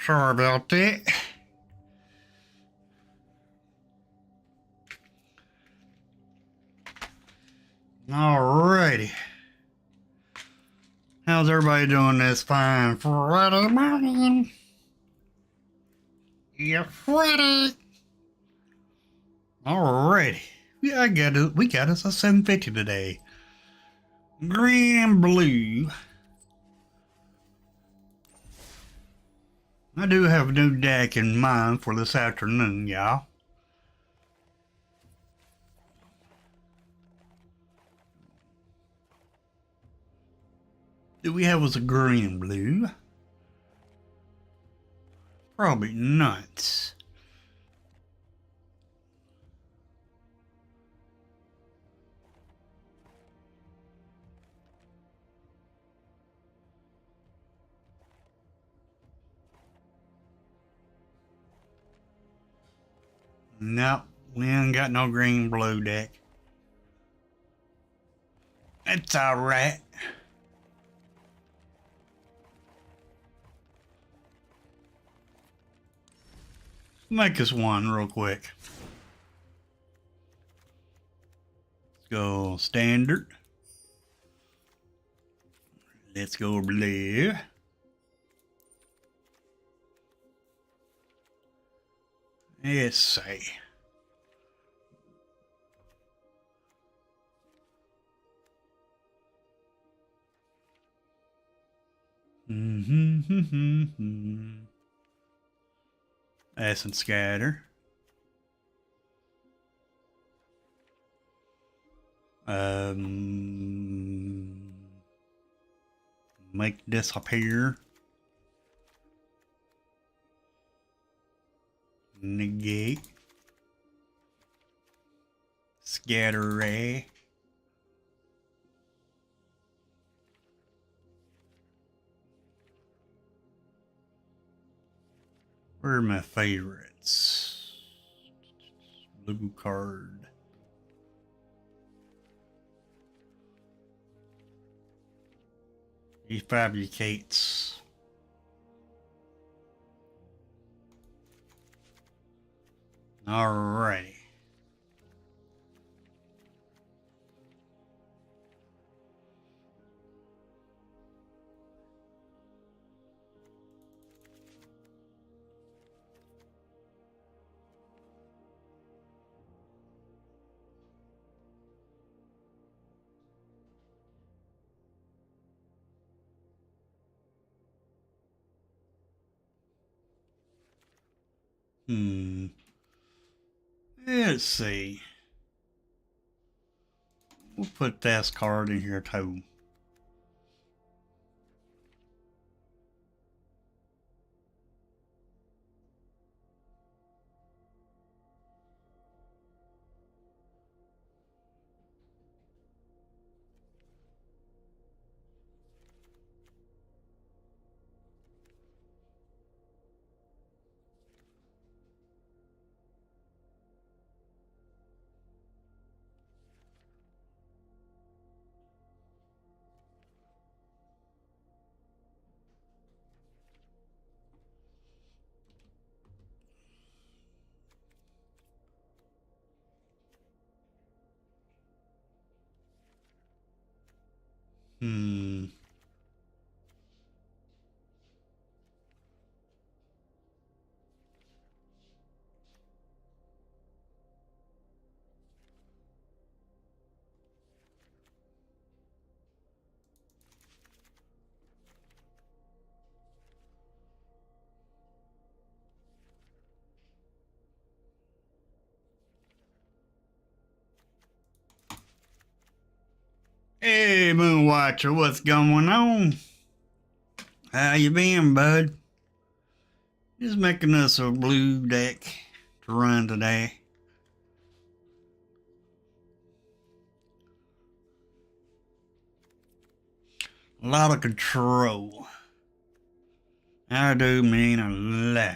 Sorry about that. Alrighty. How's everybody doing this fine Friday morning? Yeah, Friday. Alrighty. Yeah, we got us a 750 today. Green and blue. I do have a new deck in mind for this afternoon, y'all. Do we have us a green and blue? Probably not. Nope, we ain't got no green blue deck. It's alright. Make us one real quick. Let's go standard. Let's go blue. Let's see. Essence scatter. Make disappear. Negate. Scatter ray. Where are my favorites? Blue card. He fabricates. Alrighty. Let's see. We'll put this card in here too. Hey, Moonwatcher, what's going on? How you been, bud? Just making us a blue deck to run today. A lot of control. I do mean a lot.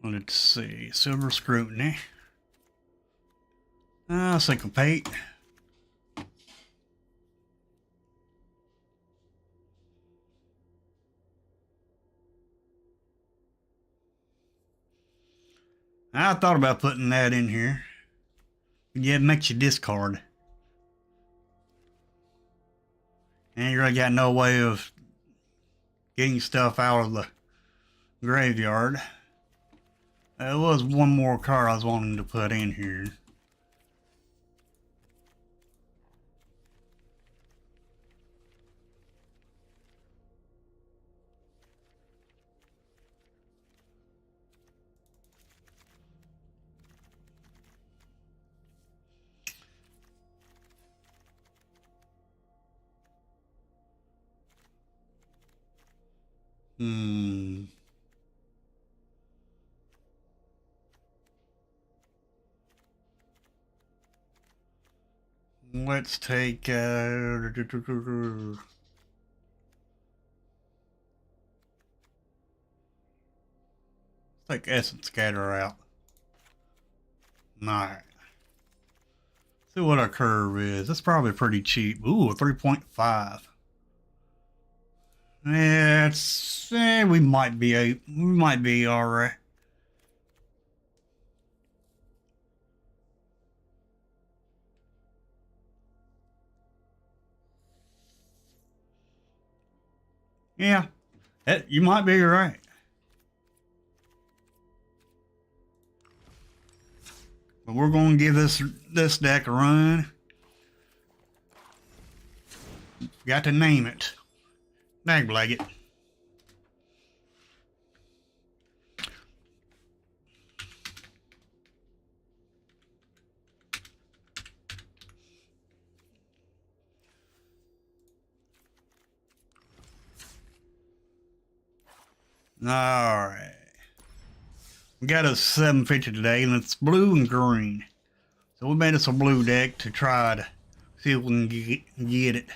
Let's see. Silver Scrutiny. Syncopate. I thought about putting that in here. Yeah, it makes you discard. And you really got no way of getting stuff out of the graveyard. There was one more card I was wanting to put in here. Let's take Essence Scatter out. Alright. See what our curve is. That's probably pretty cheap. Ooh, a 3.5. Yeah, it's we might be alright. Yeah, you might be right. But we're going to give this deck a run. Got to name it. Dagblaggit. Alright. We got a 750 today, and it's blue and green. So we made us a blue deck to try to see if we can get it.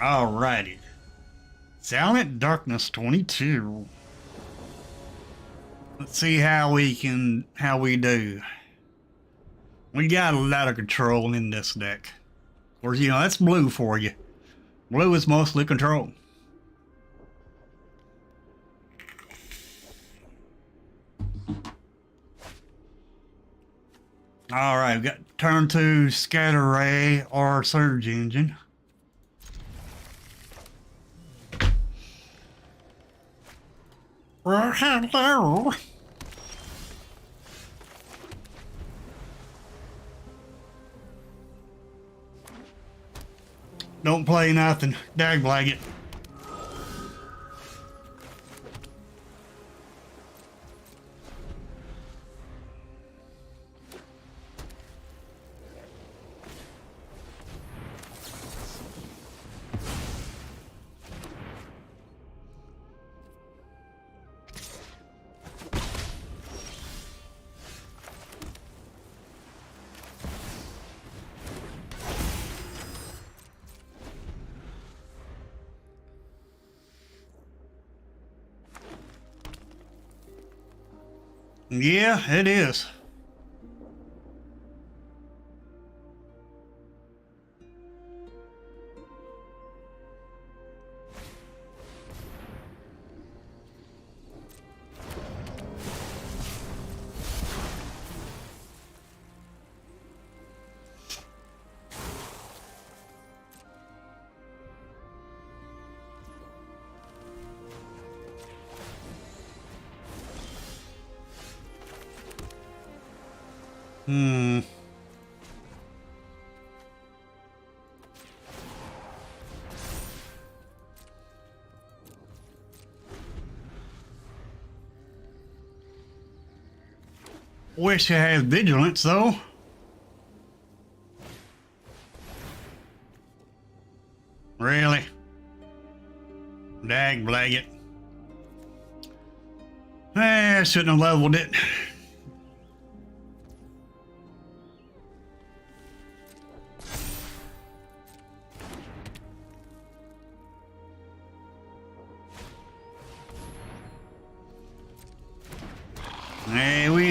Alrighty. Silent Darkness 22. Let's see how we do. We got a lot of control in this deck. Of course, you know, that's blue for you. Blue is mostly control. Alright, we got turn 2 Scatter Ray or Surge Engine. Well, hello. Don't play nothing. Dagblaggit. Yeah, it is. Wish I had vigilance though. Really? Dagblaggit. I shouldn't have leveled it.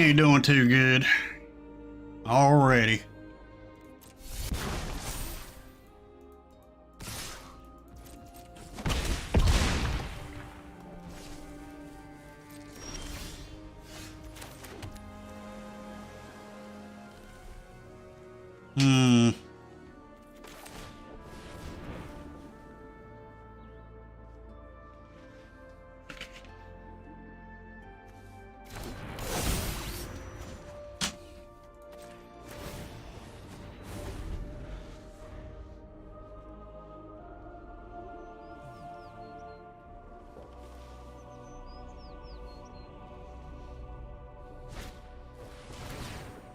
ain't doing too good already.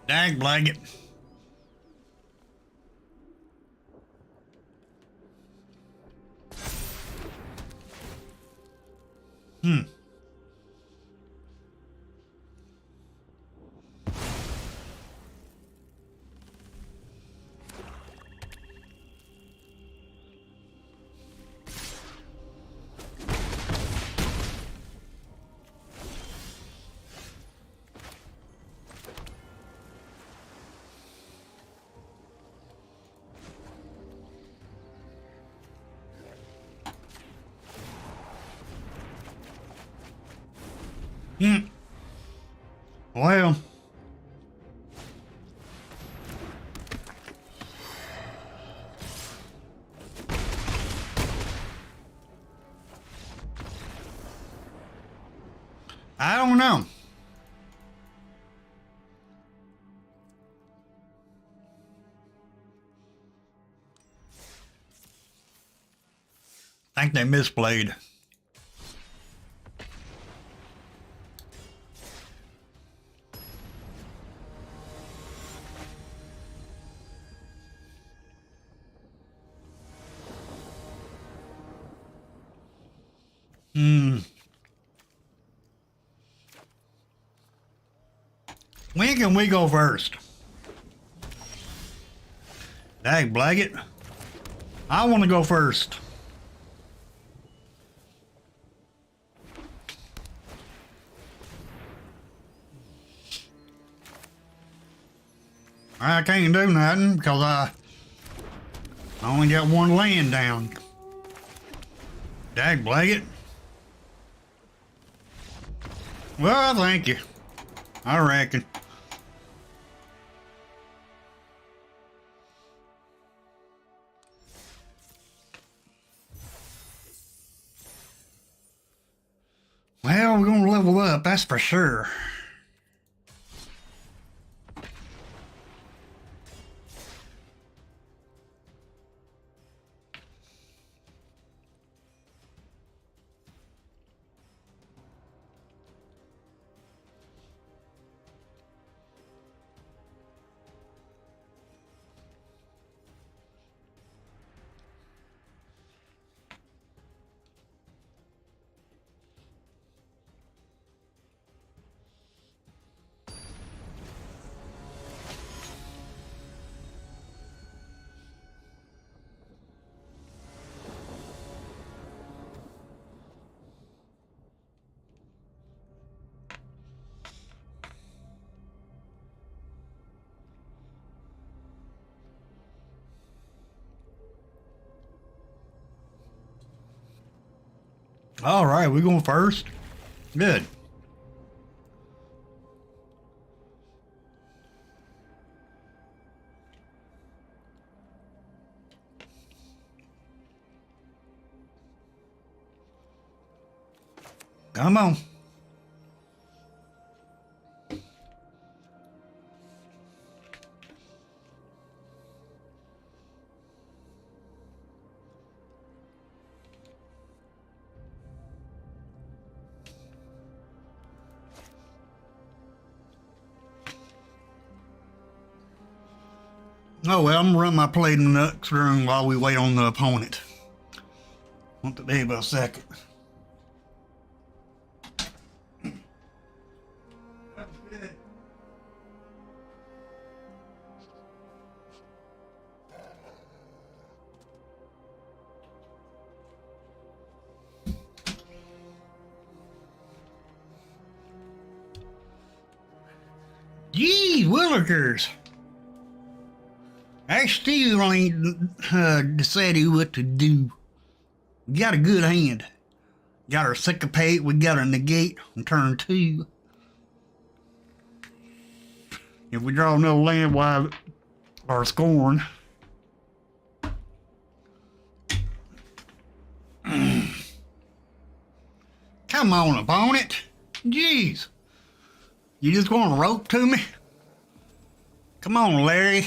Dag blanket. Well, I don't know. I think they misplayed. When can we go first? Dag blanket. I want to go first. I can't do nothing because I only got one laying down. Dag blanket. Well, thank you. I reckon. Well, we're gonna level up, that's for sure. All right, we going first? Good. Come on. Oh well, I'm gonna run my plate and nuts room while we wait on the opponent. Want to be about a second. Geez, Willikers. I still ain't decided what to do. We got a good hand. Got our syncopate, we got our negate on turn 2. If we draw another land, why our scorn. Come on, opponent. Jeez. You just want to rope to me? Come on, Larry.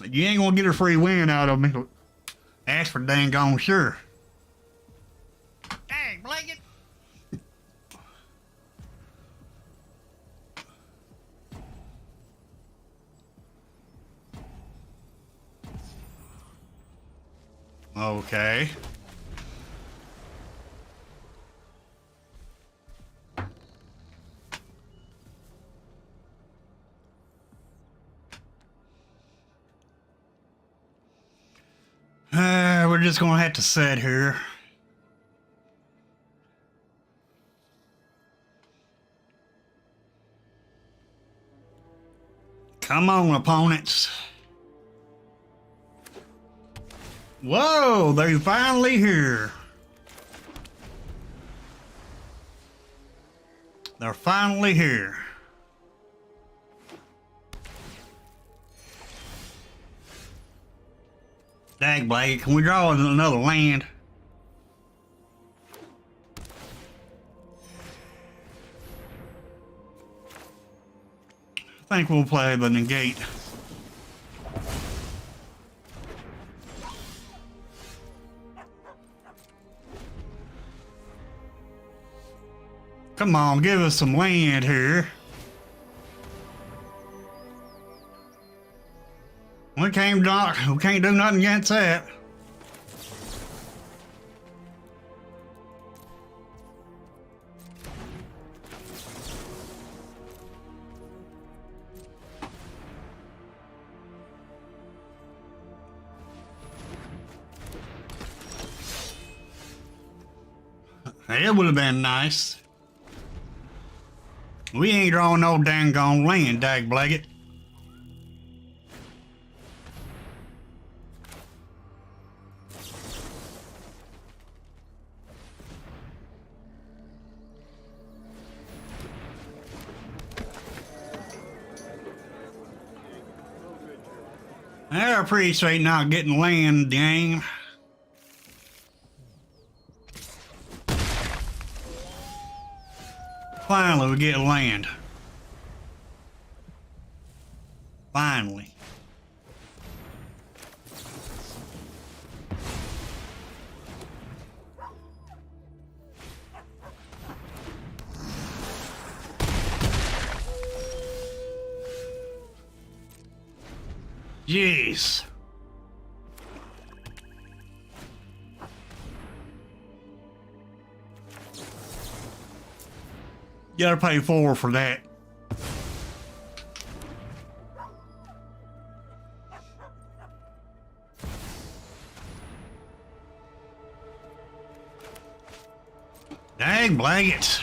You ain't gonna get a free win out of me. That's for dang gone sure. Dang, blanket. Okay. We're just gonna have to sit here. Come on, opponents. Whoa, they're finally here. They're finally here. Dang, Blake, can we draw another land? I think we'll play the negate. Come on, give us some land here. We can't do nothing against that. It would have been nice. We ain't drawing no dang gone land, dag blaggit. I appreciate not getting land, game. Finally, we get land. Finally. Jeez. You gotta pay 4 for that. Dang blankets.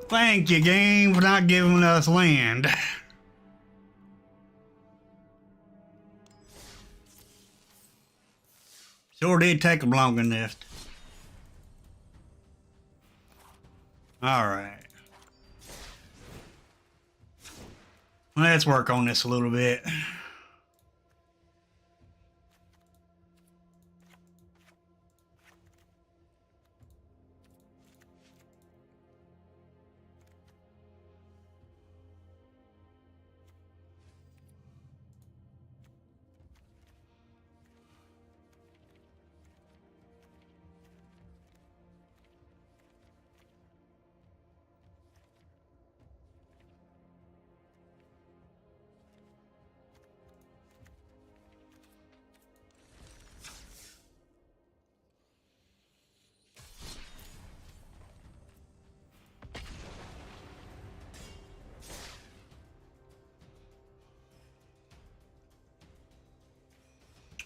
Thank you, game, for not giving us land. Sure did take them long enough. All right. Let's work on this a little bit.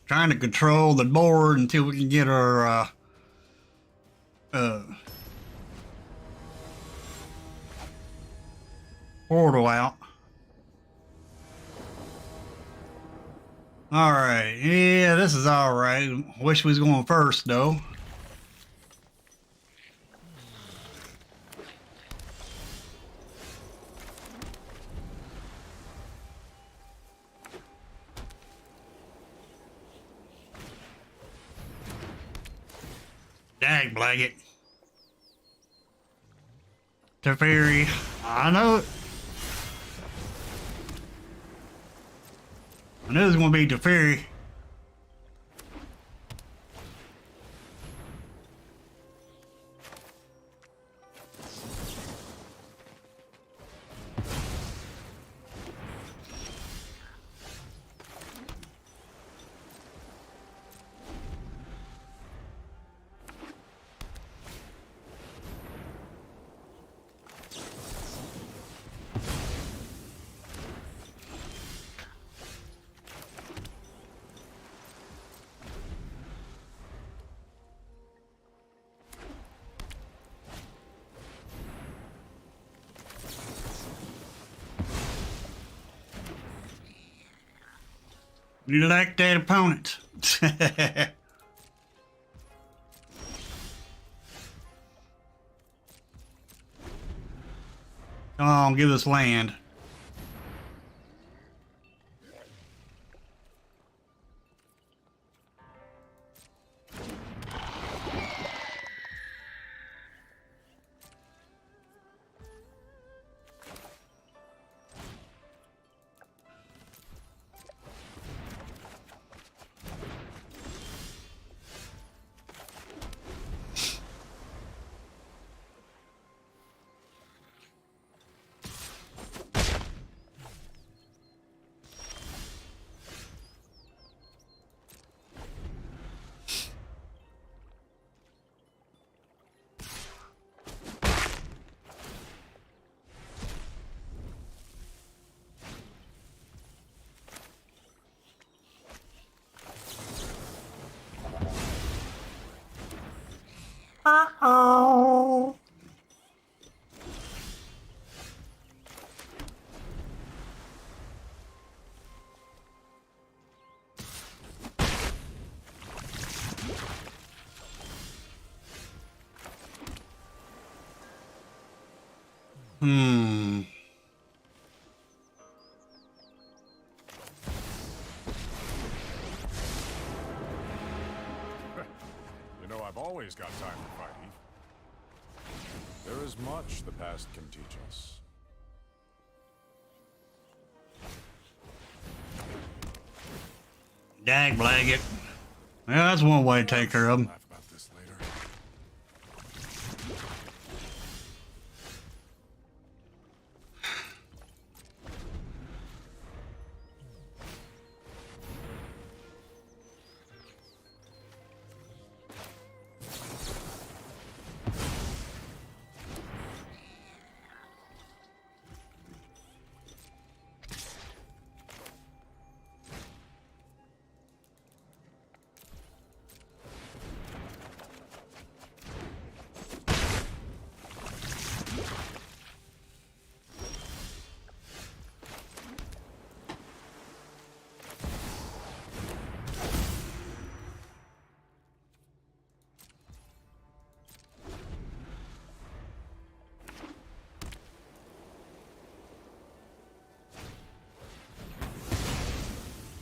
trying to control the board until we can get our portal out. Alright, yeah, this is alright. Wish we was going first, though. Dag blanket. Teferi. I know it. I knew it was going to be Teferi. You like that opponent? Come on, give us land. Uh-oh. Hmm. You know, I've always got time to fight, Eve. There is much the past can teach us. Dag blanket. Yeah, that's one way to take care of him. Laugh about this later.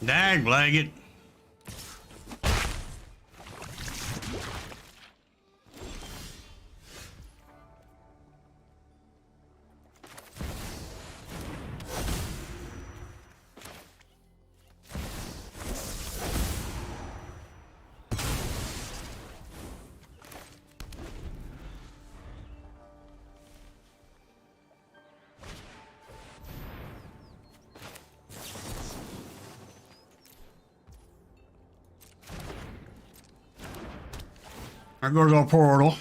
Dag blanket. There goes our portal.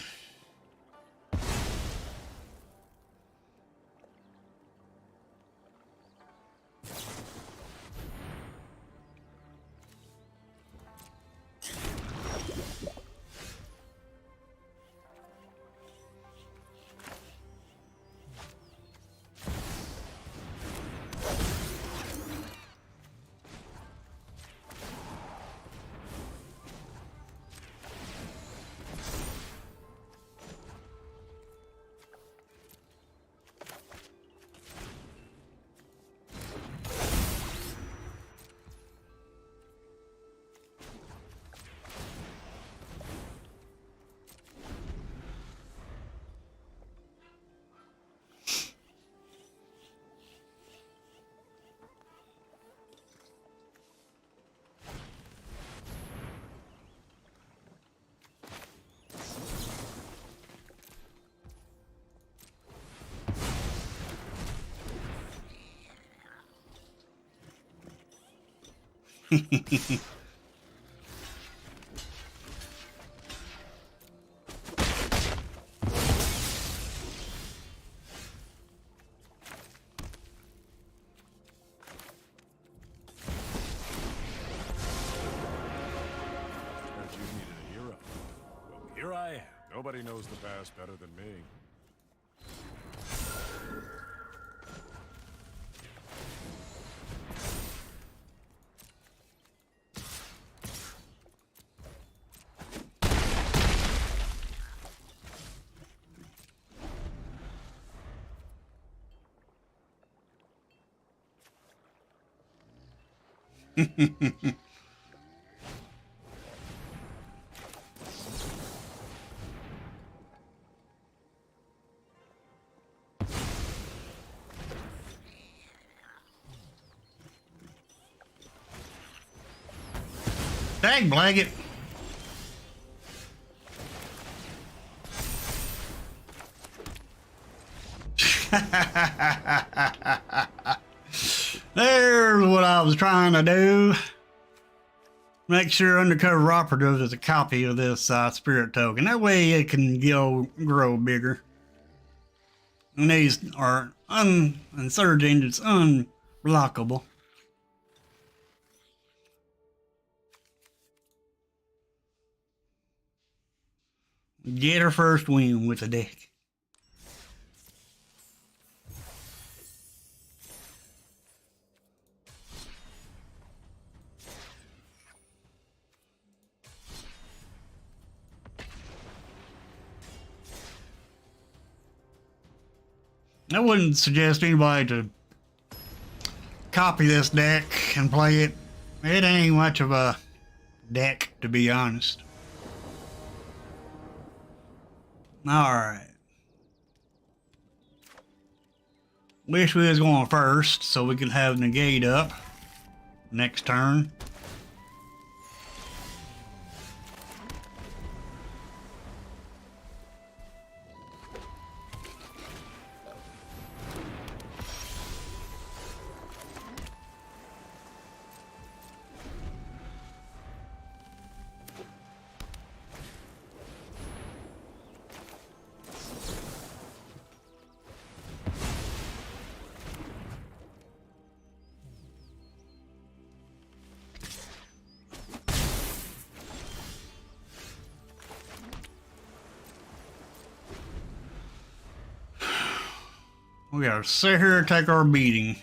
Heard you needed a hero. Well, here I am. Nobody knows the past better than me. Dang, blanket. There's what I was trying to do. Make sure Undercover Operative is a copy of this spirit token. That way it can grow bigger. And these are insurgent. It's unblockable. Get her first win with the deck. I wouldn't suggest anybody to copy this deck and play it. It ain't much of a deck, to be honest. Alright. Wish we was going first so we could have negate up next turn. We gotta sit here and take our beating.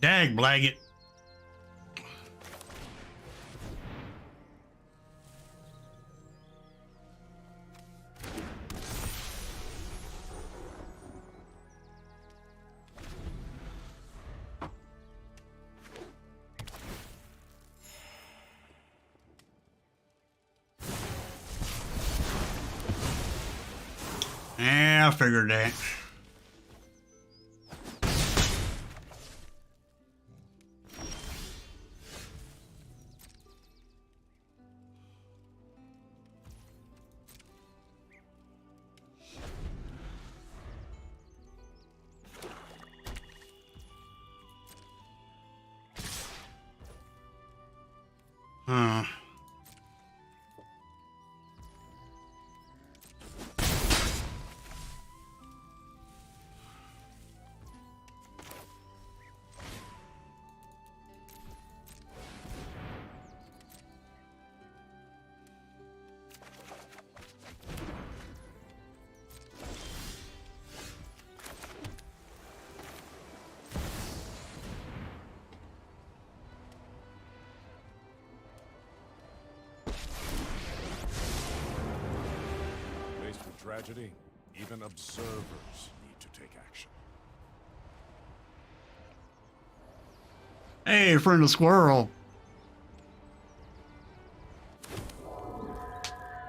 Dag blaggit. Yeah, I figured that. Huh. tragedy, even observers need to take action. Hey, friend of squirrel.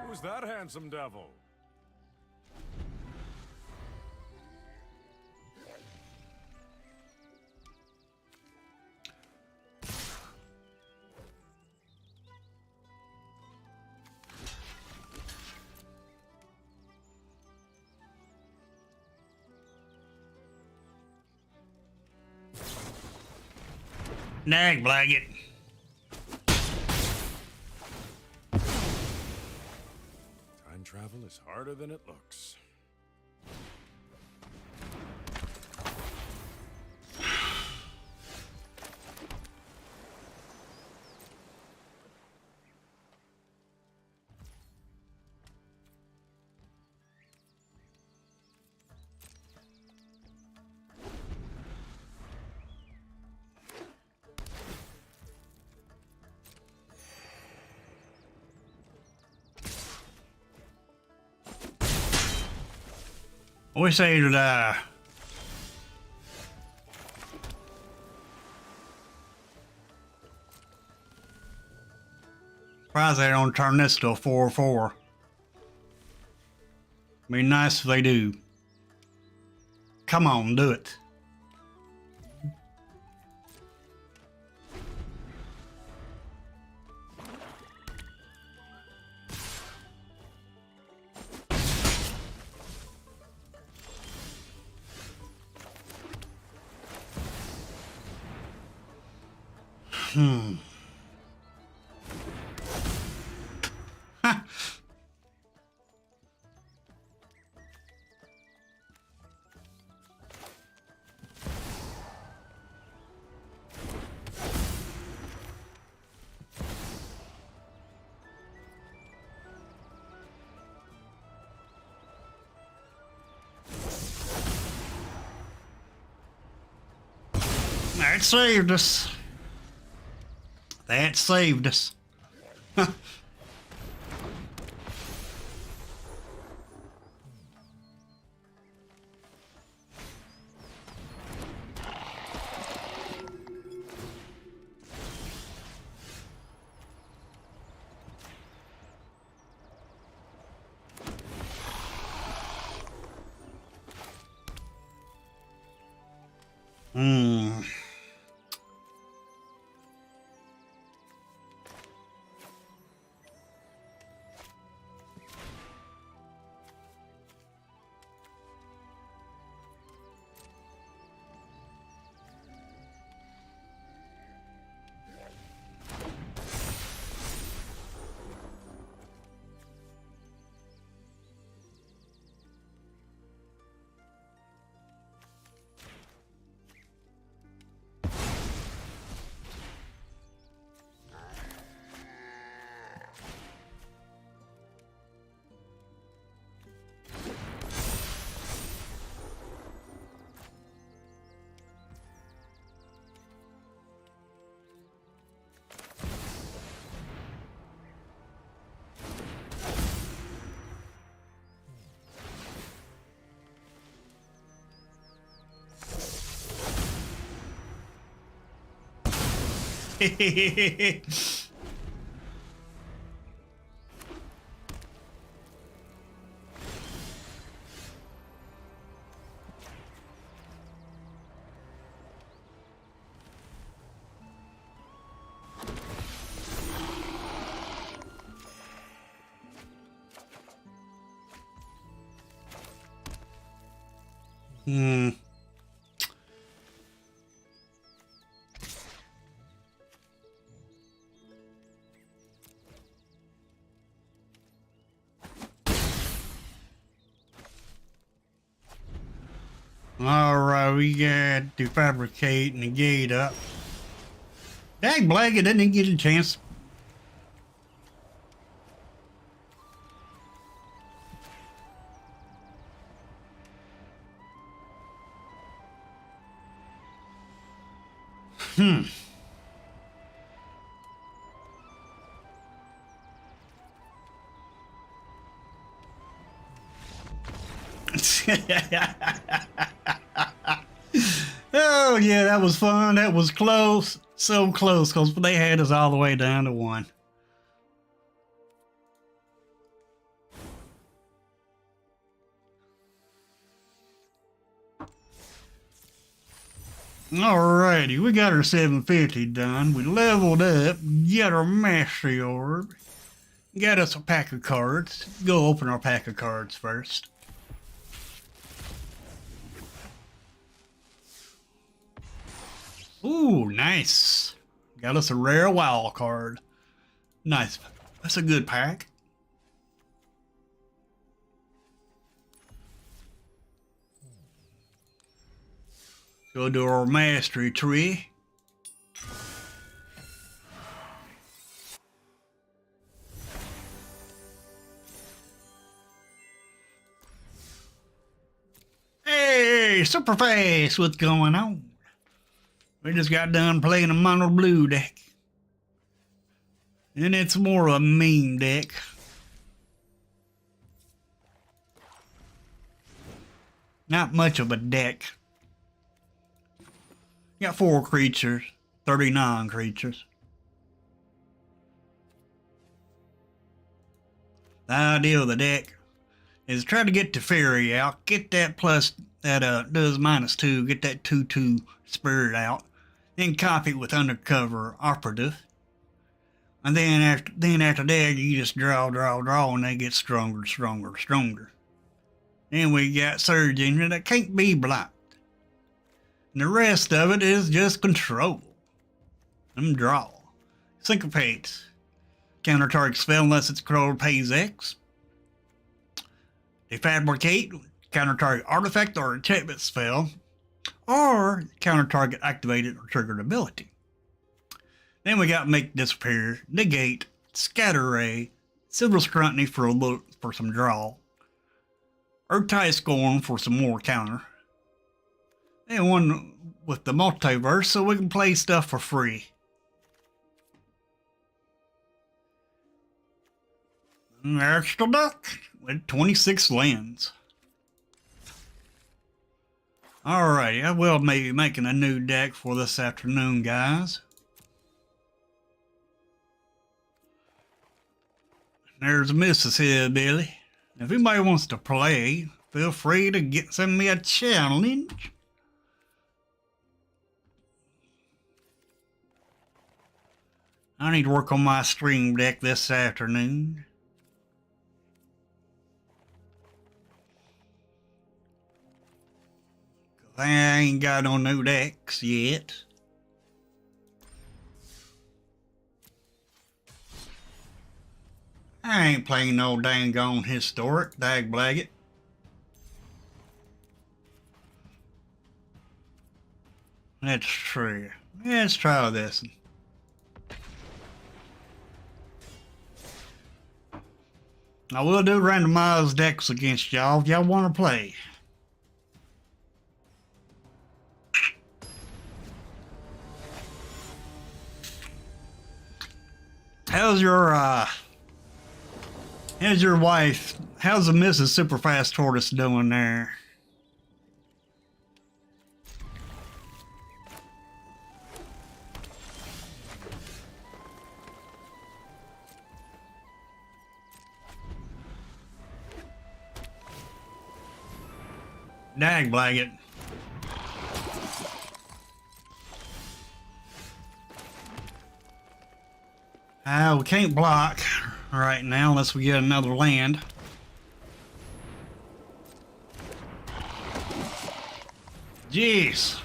Who's that handsome devil? Nag blanket. Time travel is harder than it looks. We say to die. Surprised they don't turn this to a 4-4. Be nice if they do. Come on, do it. That saved us. That saved us. Hmm. Hmm. Alright, we got to fabricate and the gate up. Dang, Blanket didn't get a chance. Oh, yeah, that was fun. That was close. So close, because they had us all the way down to 1. Alrighty, we got our 750 done. We leveled up, got our mastery orb, got us a pack of cards. Go open our pack of cards first. Ooh, nice. Got us a rare wild card. Nice. That's a good pack. Go to our mastery tree. Hey, Superface, what's going on? We just got done playing a mono blue deck. And it's more a meme deck. Not much of a deck. Got 4 creatures, 39 creatures. The idea of the deck is try to get Teferi out, get that plus that does -2, get that 2/2 spirit out, then copy it with undercover operative. And then after that you just draw, and they get stronger. Then we got Surgeon that can't be blocked. And the rest of it is just control. And draw. Syncopate. Counter target spell unless its controller pays X. Defabricate. Counter target artifact or enchantment spell. Or counter target activated or triggered ability. Then we got Make Disappear, Negate, Scatter Ray, Silver Scrutiny for some draw. Urtai Scorn for some more counter. And one with the multiverse so we can play stuff for free. Extra deck with 26 lands. Alrighty, I will be making a new deck for this afternoon, guys. There's Mrs. Hillbilly. If anybody wants to play, feel free to send me a challenge. I need to work on my stream deck this afternoon. I ain't got no new decks yet. I ain't playing no dang on historic, dag blaggit. That's true. Let's try this. I will do randomized decks against y'all if y'all want to play. How's your wife? How's the Mrs. Superfast Tortoise doing there? Dag blaggit. We can't block right now unless we get another land. Jeez.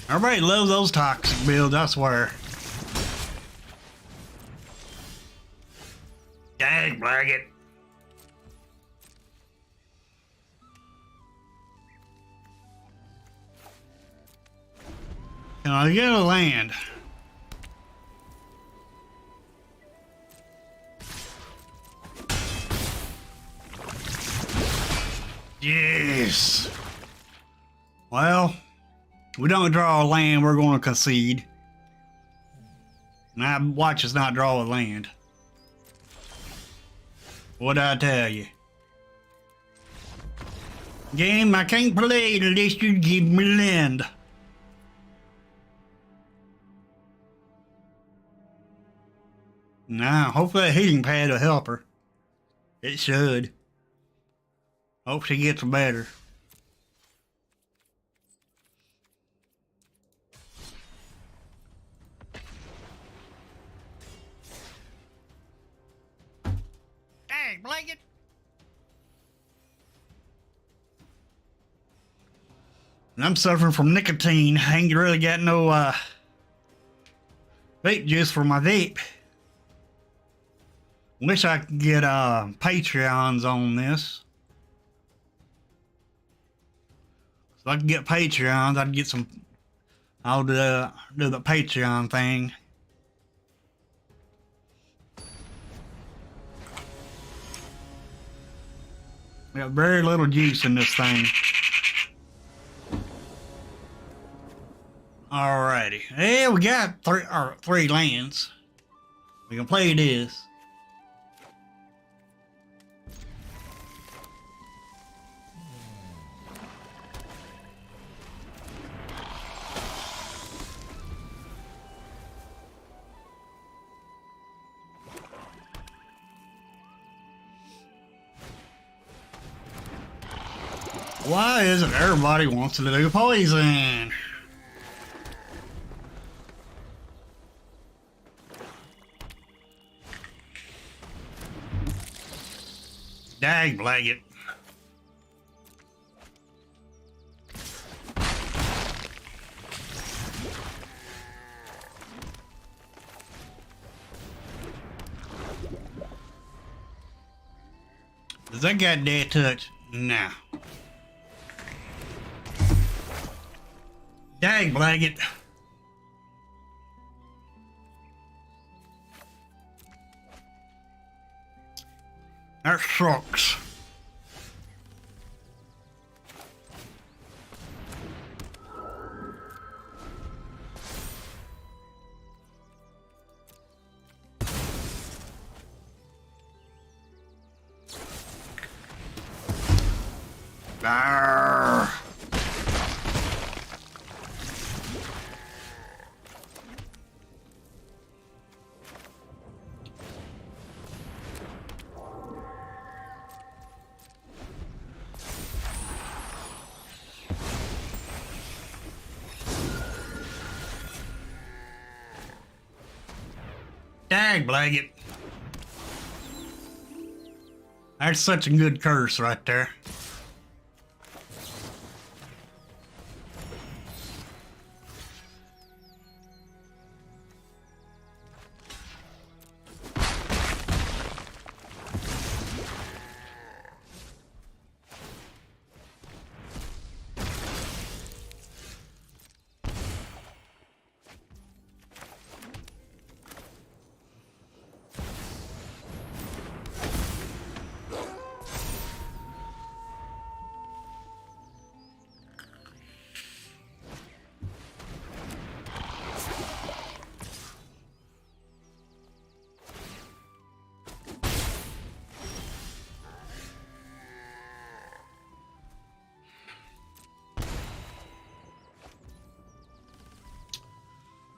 Everybody loves those toxic builds, I swear. Dag blaggit. Can I get a land? Yes. Well, we don't draw a land, we're going to concede. Now watch us not draw a land. What'd I tell you? Game, I can't play unless you give me land. Now, hopefully that healing pad will help her. It should. Hope she gets better. Dang, blanket. And I'm suffering from nicotine. I ain't really got no vape juice for my vape. Wish I could get Patreons on this. So I could get Patreons, I'd get some. I'll do the Patreon thing. Got very little juice in this thing. Alrighty. Yeah, we got three lands. We can play this. Why is it everybody wants to do poison? Dag blanket. Does that got dead touch? Nah. Dag blanket. That sucks. Arrgh. Dag blanket. That's such a good curse right there.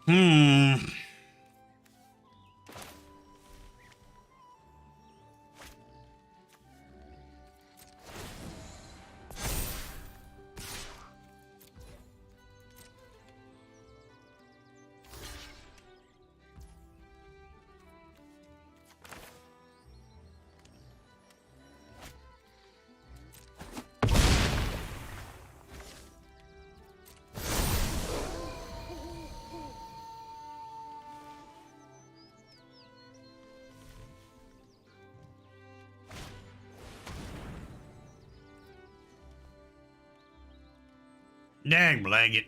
Hmm. Dag blanket.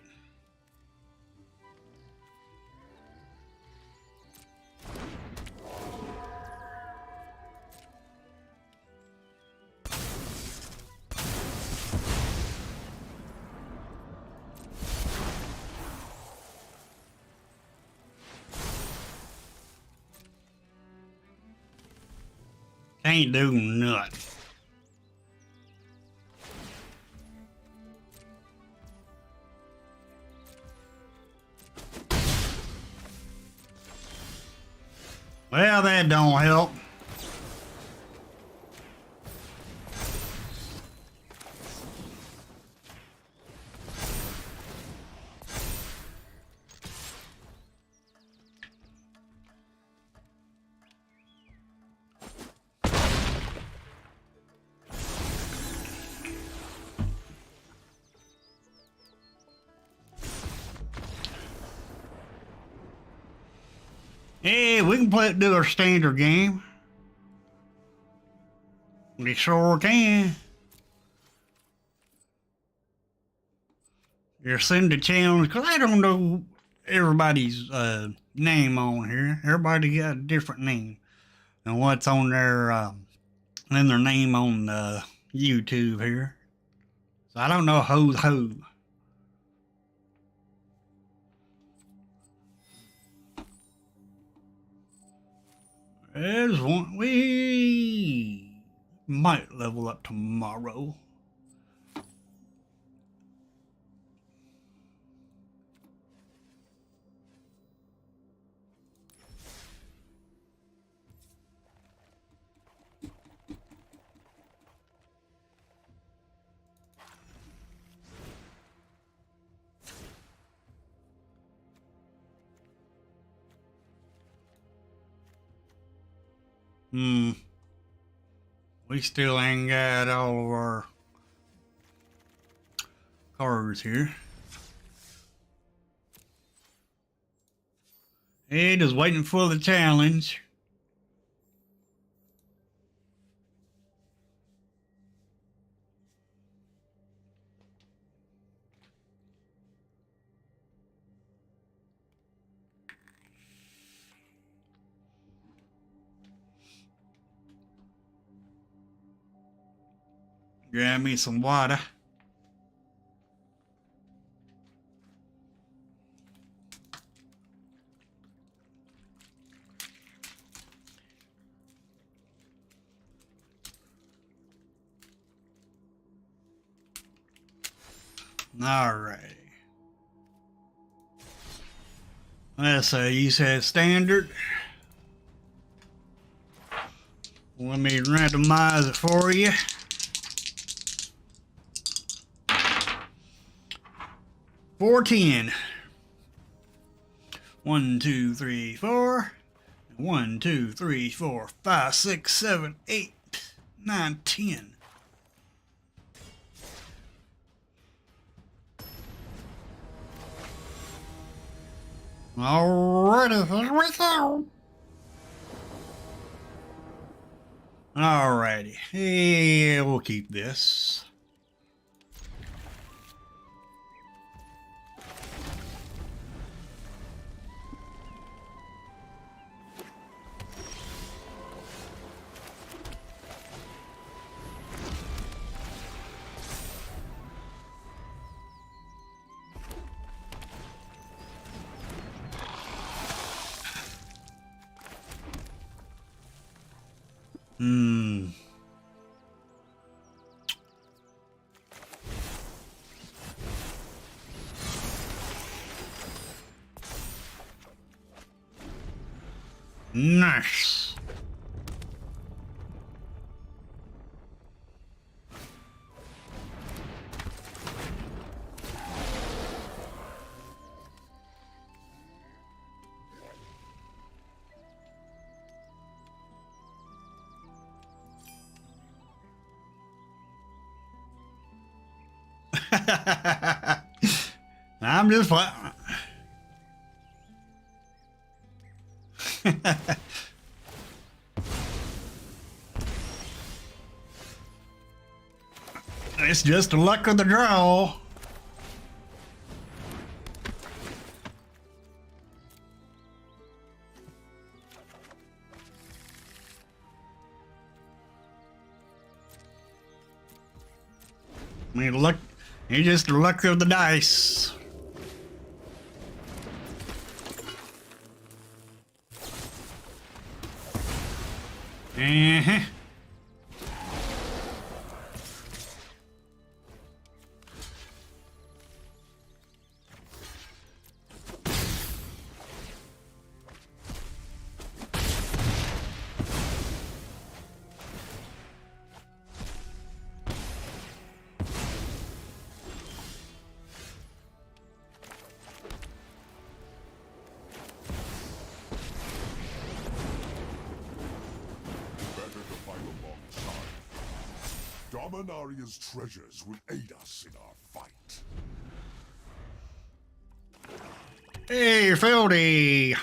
Can't do nothing. Well, that don't help. Hey, we can do our standard game. We sure can. You're send the challenge, because I don't know everybody's name on here. Everybody got a different name. And what's on their, and their name on YouTube here. So I don't know who's who. There's one. We might level up tomorrow. We still ain't got all of our cars here. Ed is waiting for the challenge. Grab me some water. Alrighty. Let's say you said standard. Let me randomize it for you. 410. 1, 2, 3, 4. 1, 2, 3, 4, 5, 6, 7, 8, 9, 10. Alrighty, here we go. Alrighty, yeah, we'll keep this. Nice. I'm just fine. It's just the luck of the draw. I mean, luck. It's just the luck of the dice. Uh-huh. Dominaria's treasures will aid us in our fight. Hey, Fieldy!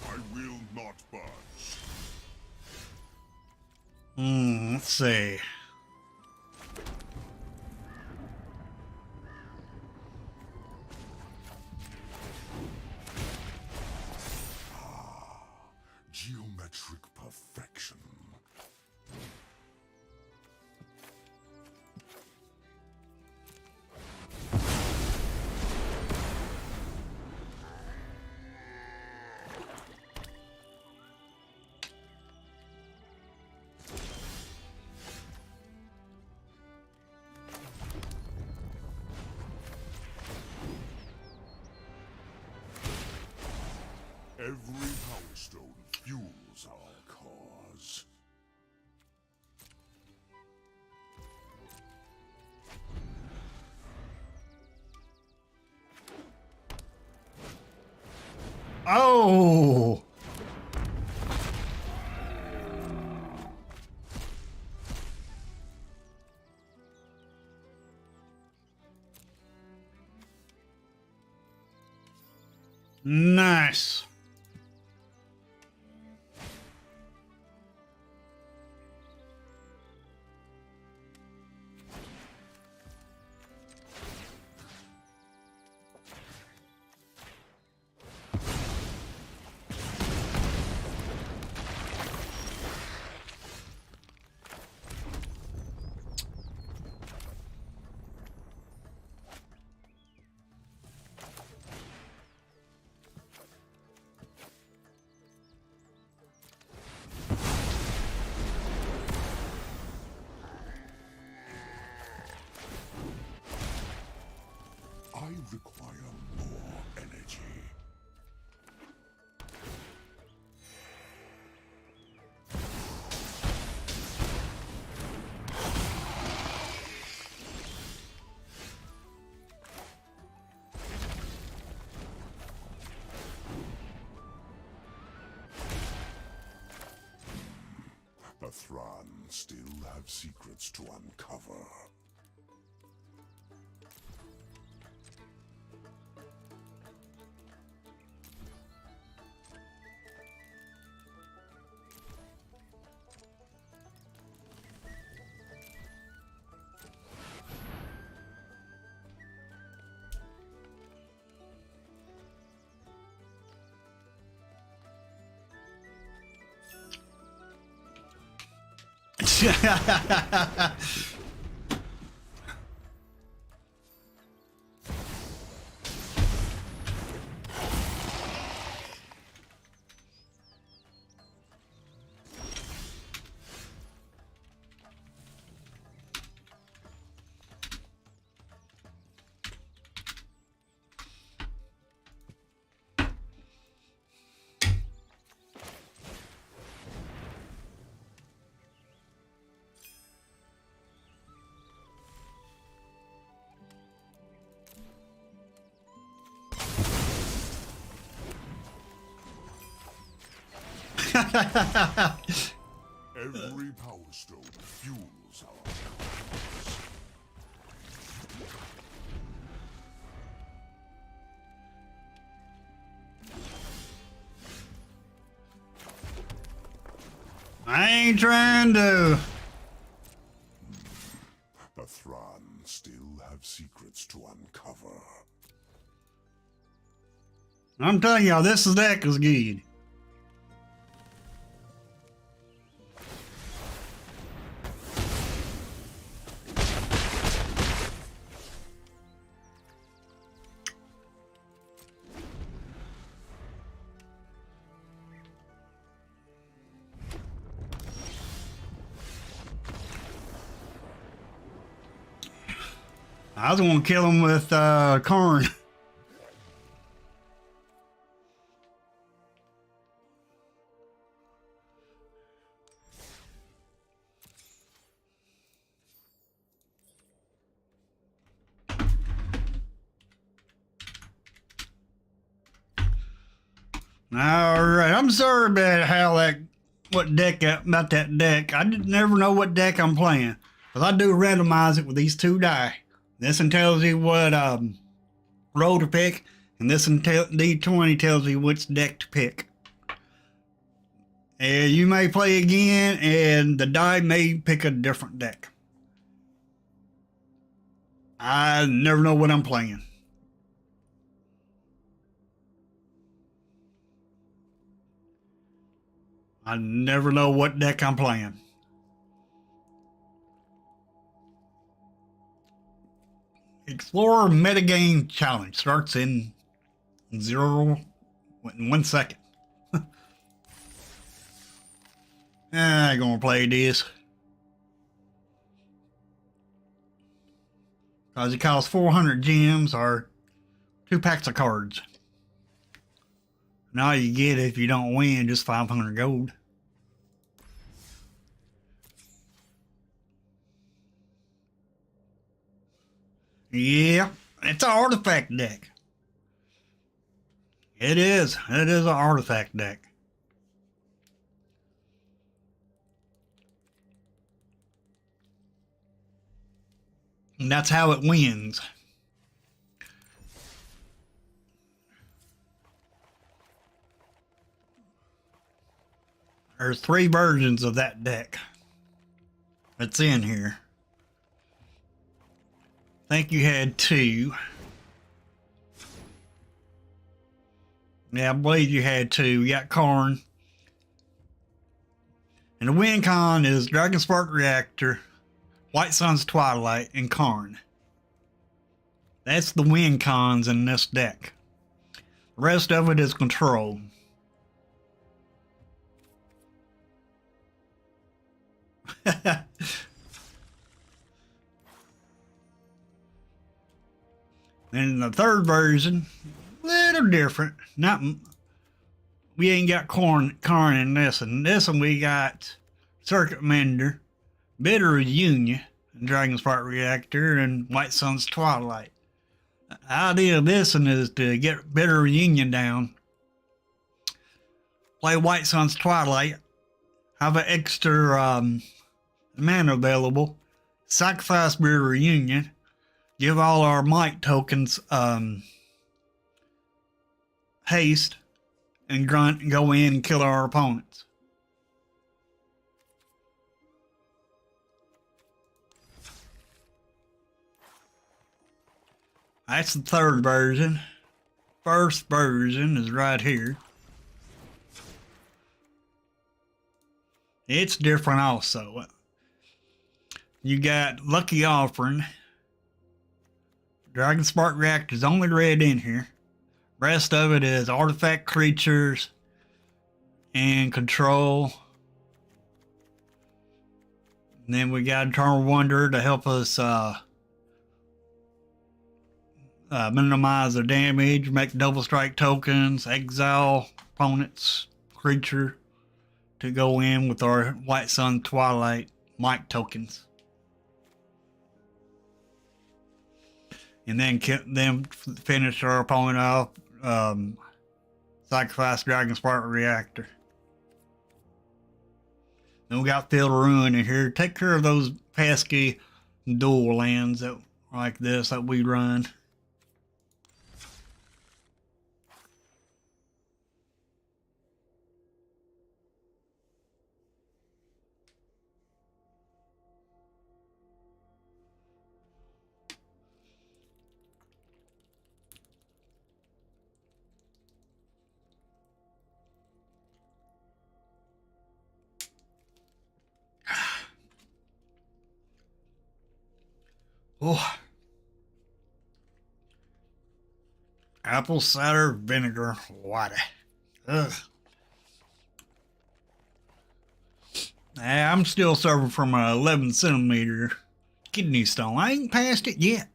I will not budge. Let's see. Geometric perfection. Every power stone fuels our cause. Oh! Nice. I require more energy. The Thran still have secrets to uncover. Every power stone fuels our cause. I ain't trying to. The Thran still have secrets to uncover. I'm telling y'all, this deck is good. I was gonna kill him with Karn. All right, I'm sorry about about that deck. I didn't never know what deck I'm playing, cause I do randomize it with these two die. This one tells you what roll to pick, and this one D20 tells you which deck to pick. And you may play again, and the die may pick a different deck. I never know what I'm playing. I never know what deck I'm playing. Explorer Metagame Challenge starts in 1 second. I ain't gonna play this. Cause it costs 400 gems or 2 packs of cards. And all you get if you don't win just 500 gold. Yeah, it's an artifact deck. It is. It is an artifact deck. And that's how it wins. There's 3 versions of that deck that's in here. I think you had 2. Yeah, I believe you had 2. You got Karn. And the win con is Dragonspark Reactor, White Sun's Twilight, and Karn. That's the win cons in this deck. The rest of it is control. And the third version, little different. We ain't got Karn in this one. In this one we got Circuit Mender, Bitter Union, and Dragonspark Reactor, and White Sun's Twilight. The idea of this one is to get Bitter Reunion down, play White Sun's Twilight, have an extra mana available, sacrifice Bitter Reunion, give all our might tokens haste, and go in and kill our opponents. That's the third version. First version is right here. It's different also. You got Lucky Offering. Dragonspark Reactor is only red in here. Rest of it is artifact creatures and control. And then we got Eternal Wonder to help us minimize the damage, make double strike tokens, exile opponents, creature to go in with our White Sun Twilight might tokens. And then finish our opponent off, sacrifice Dragonspark Reactor. Then we got Field of Ruin in here. Take care of those pesky dual lands that like this that we run. Oh. Apple cider vinegar water. Ugh. I'm still suffering from an 11 centimeter kidney stone. I ain't passed it yet.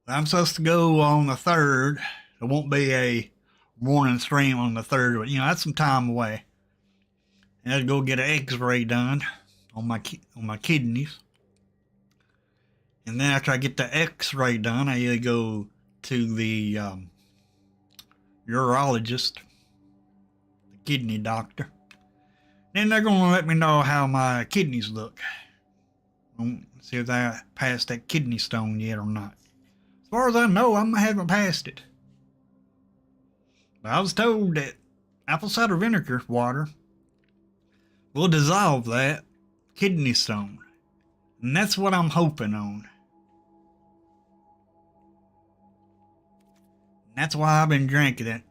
I'm supposed to go on the 3rd. There won't be a morning stream on the 3rd, but that's some time away. I had to go get an X-ray done on my kidneys, and then after I get the X-ray done, I either go to the urologist, the kidney doctor. Then they're going to let me know how my kidneys look. See if I passed that kidney stone yet or not. As far as I know, I haven't passed it. But I was told that apple cider vinegar water will dissolve that kidney stone. And that's what I'm hoping on. And that's why I've been drinking it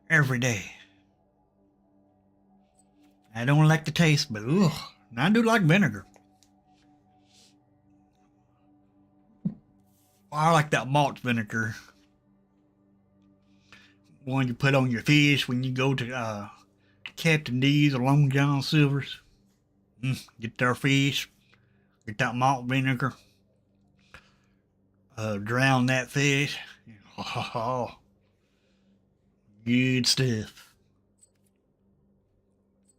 every day. I don't like the taste, but ugh, I do like vinegar. I like that malt vinegar. One you put on your fish when you go to Captain D's or Long John Silver's. Get their fish. Get that malt vinegar. Drown that fish. Oh, good stuff.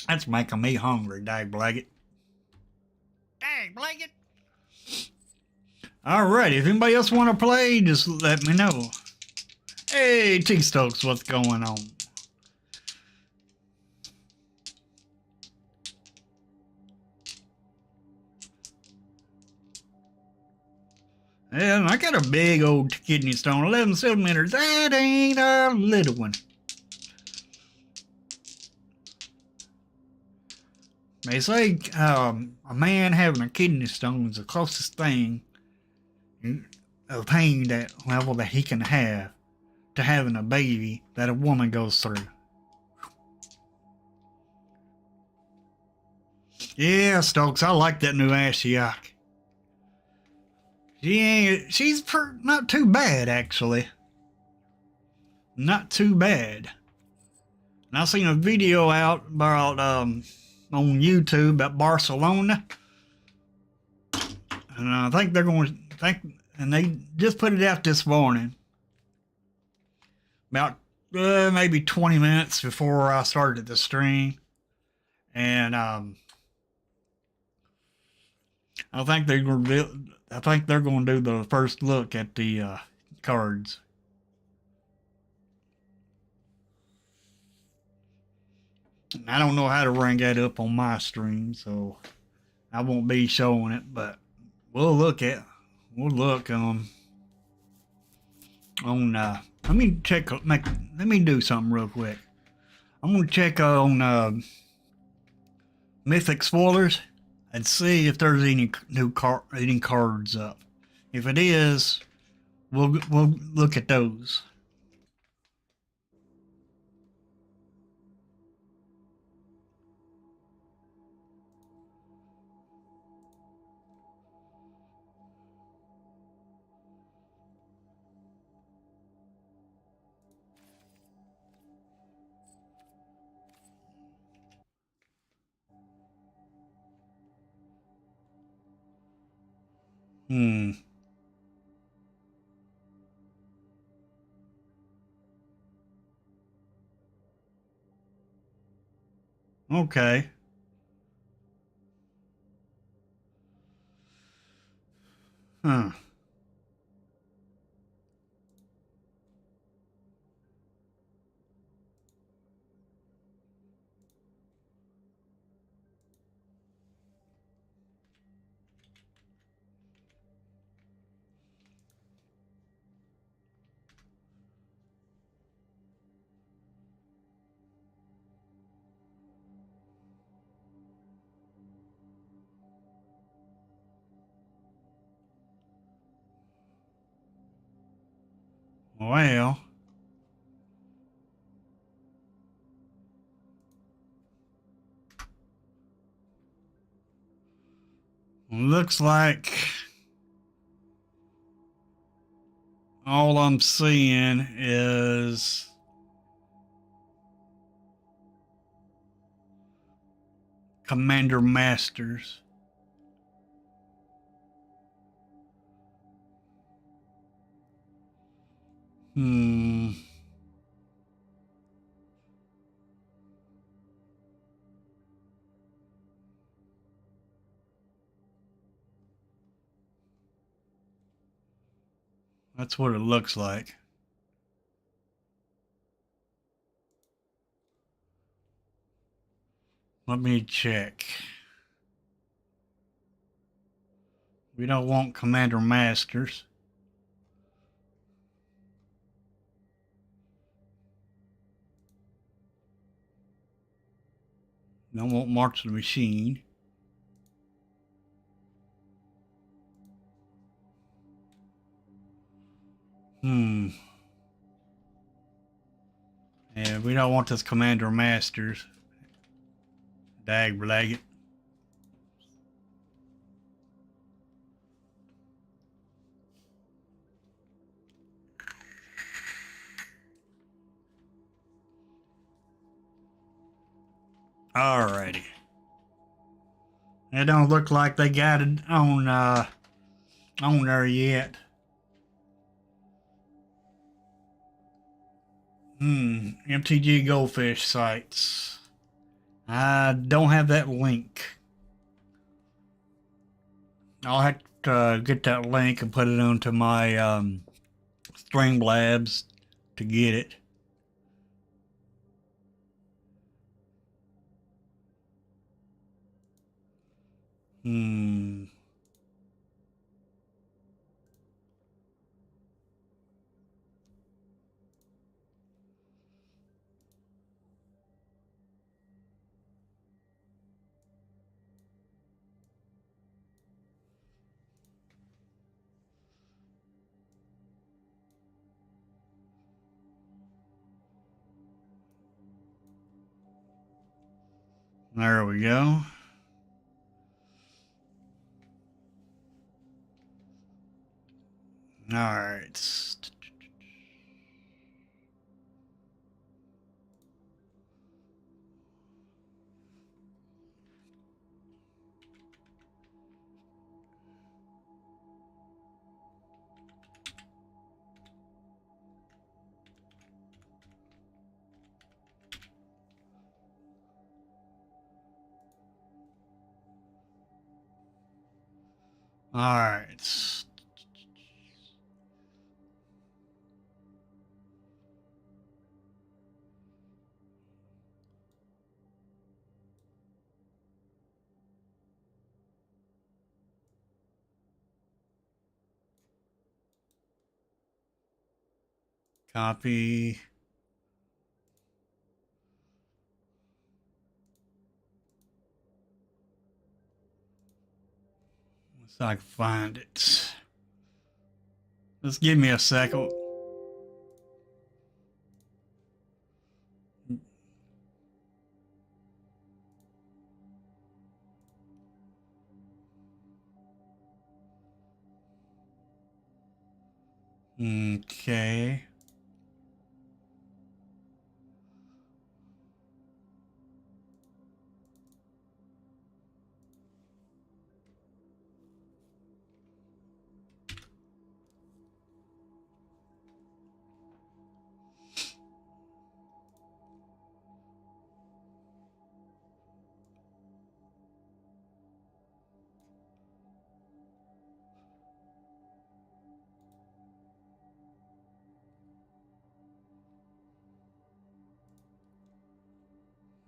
That's making me hungry, Dag Blaggett. Dag Blaggett. Alright, if anybody else want to play, just let me know. Hey, T-Stokes, what's going on? And I got a big old kidney stone, 11 centimeters. That ain't a little one. They say a man having a kidney stone is the closest thing of pain that level that he can have to having a baby that a woman goes through. Yeah, Stokes, I like that new Ashiok. She's not too bad, actually. Not too bad. And I seen a video out about on YouTube about Barcelona, and I think they're going to and they just put it out this morning, about maybe 20 minutes before I started the stream, and I think they're going to do the first look at the cards. I don't know how to bring that up on my stream, so I won't be showing it, but we'll look on let me check, let me do something real quick. I'm going to check on Mythic Spoilers and see if there's any new cards up. If it is, we'll look at those. Okay. Huh. Well, looks like all I'm seeing is Commander Masters. That's what it looks like. Let me check. We don't want Commander Masters. Don't want March of the Machine. And we don't want this Commander Masters. Dag it. Alrighty. It don't look like they got it on there yet. MTG Goldfish sites. I don't have that link. I'll have to get that link and put it onto my Streamlabs to get it. There we go. All right. All right. Copy. So I can find it. Just give me a second. Okay.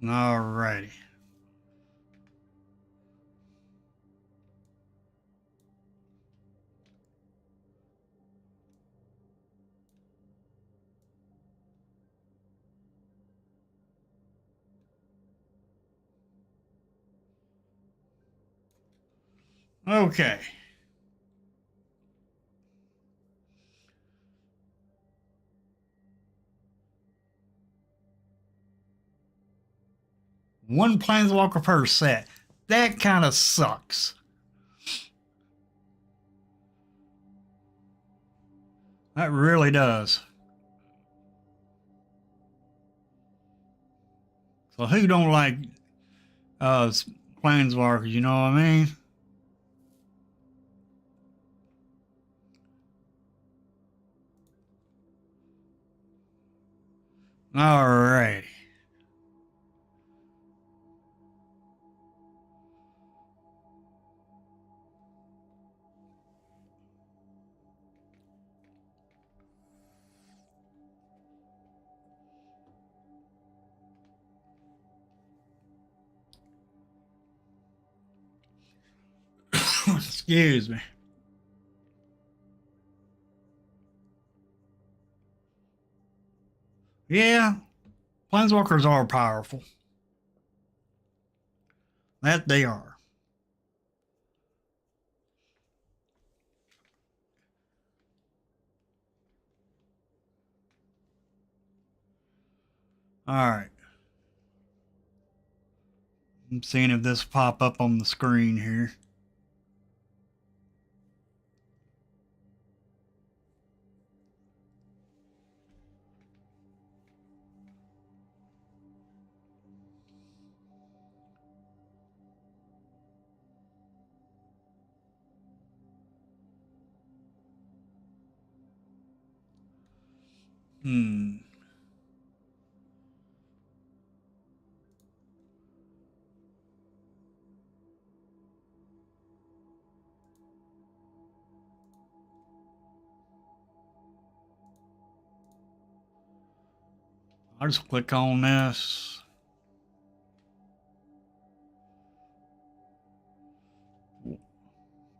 All righty. Okay. One Planeswalker per set. That kind of sucks. That really does. So who don't like Planeswalkers, you know what I mean? Alrighty. Excuse me. Yeah, planeswalkers are powerful. That they are. Alright. I'm seeing if this pop up on the screen here. I'll just click on this.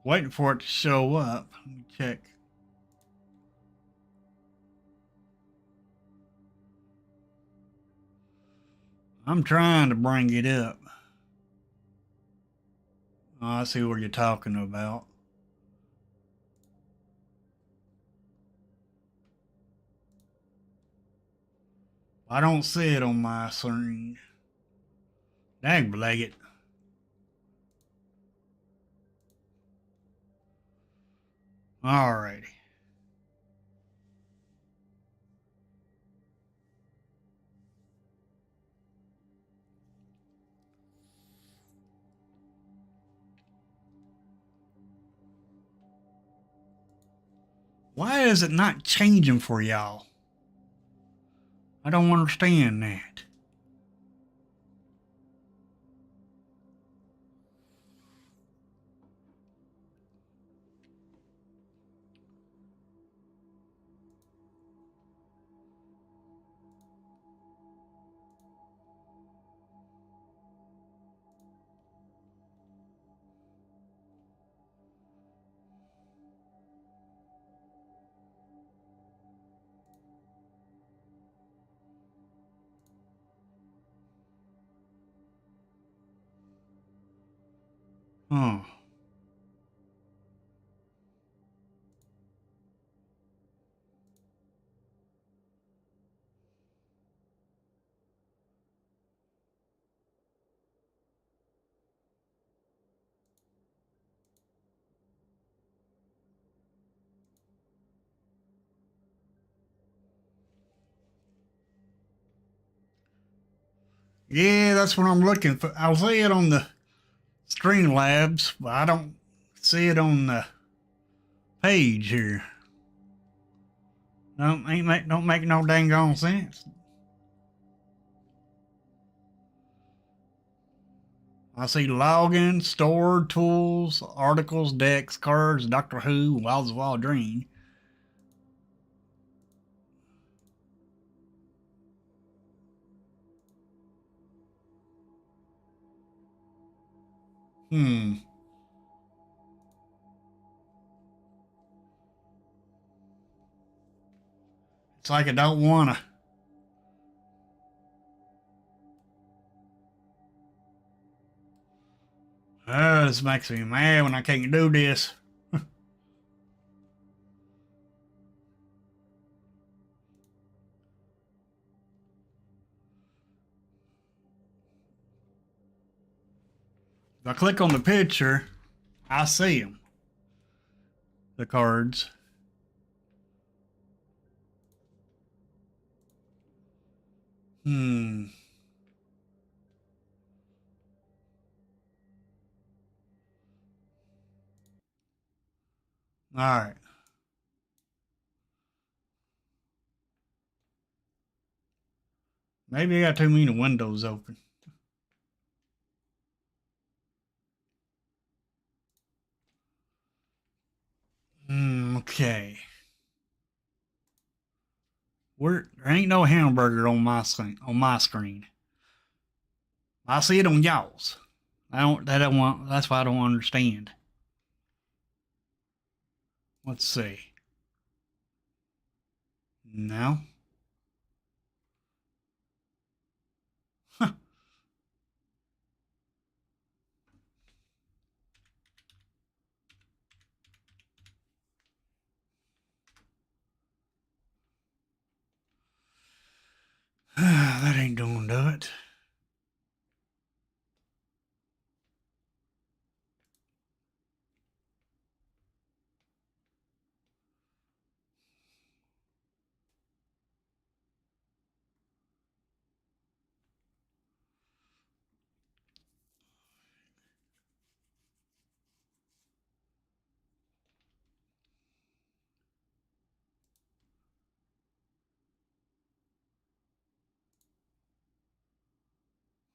Waiting for it to show up. Let me check. I'm trying to bring it up. Oh, I see what you're talking about. I don't see it on my screen. Dang, blag. Alrighty. Why is it not changing for y'all? I don't understand that. Huh. Yeah, that's what I'm looking for. I'll see it on the Streamlabs, but I don't see it on the page here. Don't make no dang on sense. I see login, stored, tools, articles, decks, cards, Doctor Who, Wilds of Wild Dream. It's like I don't wanna. This makes me mad when I can't do this. If I click on the picture, I see them. The cards. Alright. Maybe I got too many windows open. Okay. There ain't no hamburger on my screen. I see it on y'all's. That's why I don't understand. Let's see. No. Huh. That ain't gonna do it.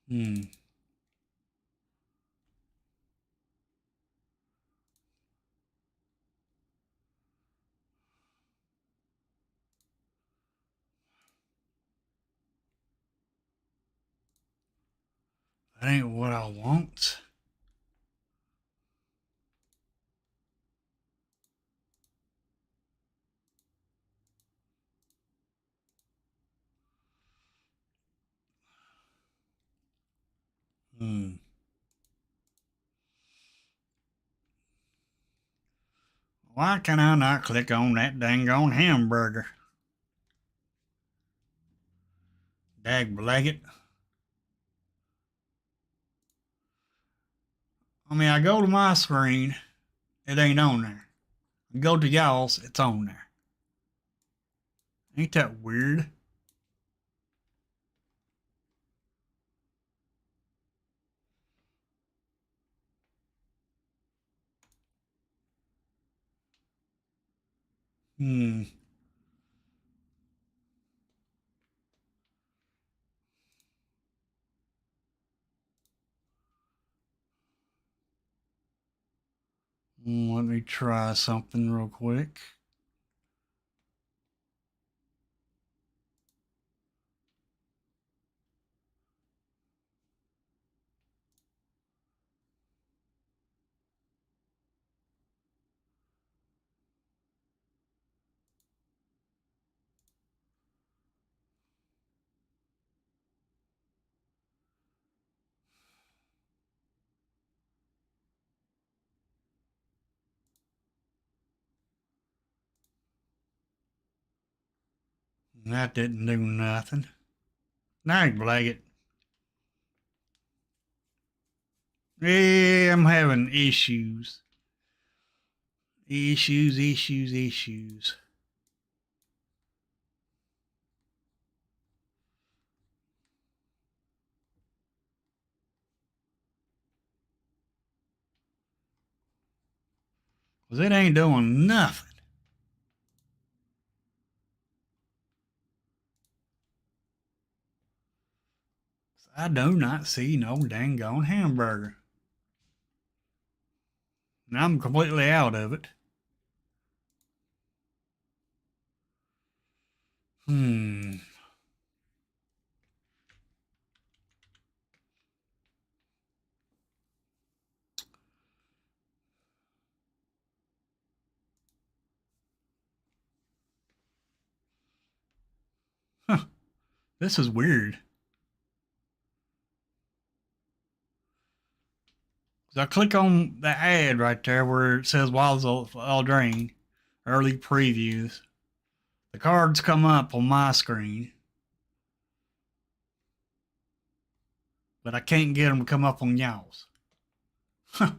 Hmm. That ain't what I want. Hmm. Why can I not click on that dang on hamburger? Dag blaggit. I mean, I go to my screen, it ain't on there. I go to y'all's, it's on there. Ain't that weird? Hmm. Let me try something real quick. That didn't do nothing. Dag blaggit. Yeah, I'm having issues. Issues. Cause it ain't doing nothing. I do not see no dang on hamburger. And I'm completely out of it. Hmm. Huh. This is weird. So I click on the ad right there where it says Wilds Eldraine, early previews. The cards come up on my screen, but I can't get them to come up on y'all's. Huh.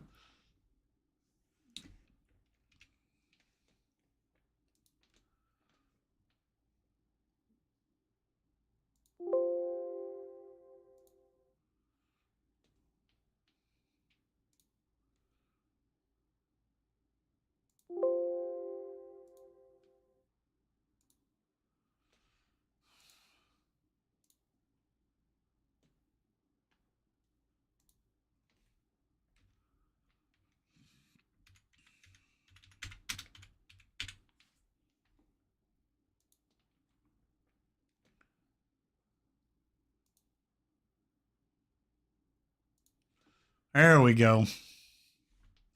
There we go.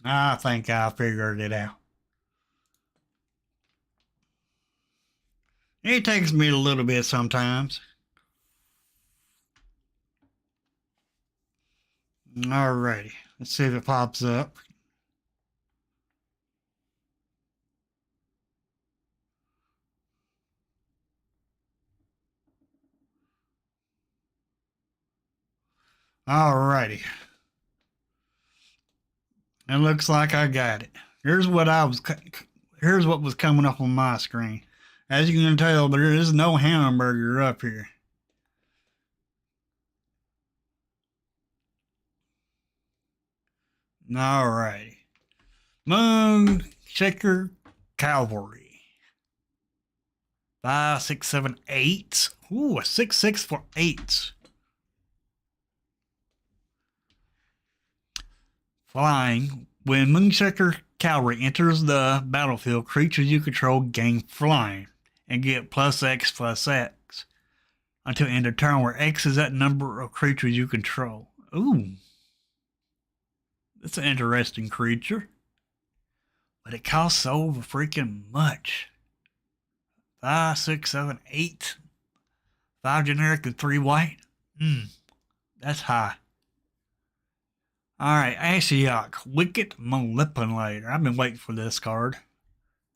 I think I figured it out. It takes me a little bit sometimes. Alrighty, let's see if it pops up. Alrighty. It looks like I got it. Here's what was coming up on my screen. As you can tell, there is no hamburger up here. Alrighty. Moonshaker Cavalry. 5, 6, 7, 8. Ooh, a 6, 6 for 8. Flying. When Moonshaker Cavalry enters the battlefield, creatures you control gain flying and get +X/+X until end of turn, where X is that number of creatures you control. Ooh. That's an interesting creature. But it costs so freaking much. 5, 6, 7, 8. 5 generic and 3 white. That's high. Alright, Ashiok, Wicked Manipulator. I've been waiting for this card.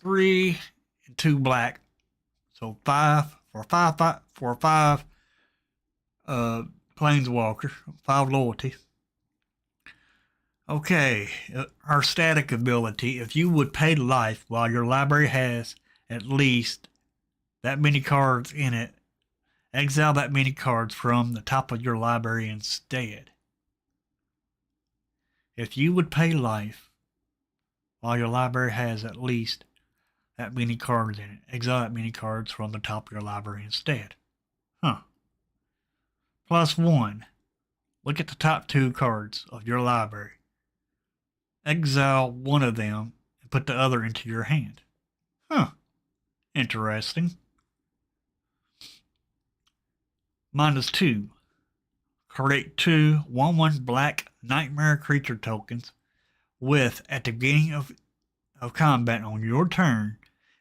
3 and 2 black. So 5 for 5 Planeswalker. 5 loyalty. Okay, our static ability. If you would pay life while your library has at least that many cards in it, exile that many cards from the top of your library instead. If you would pay life while your library has at least that many cards in it, exile that many cards from the top of your library instead. +1. Look at the top 2 cards of your library. Exile one of them and put the other into your hand. Interesting. -2. Create 2 1/1 black nightmare creature tokens with, at the beginning of combat on your turn,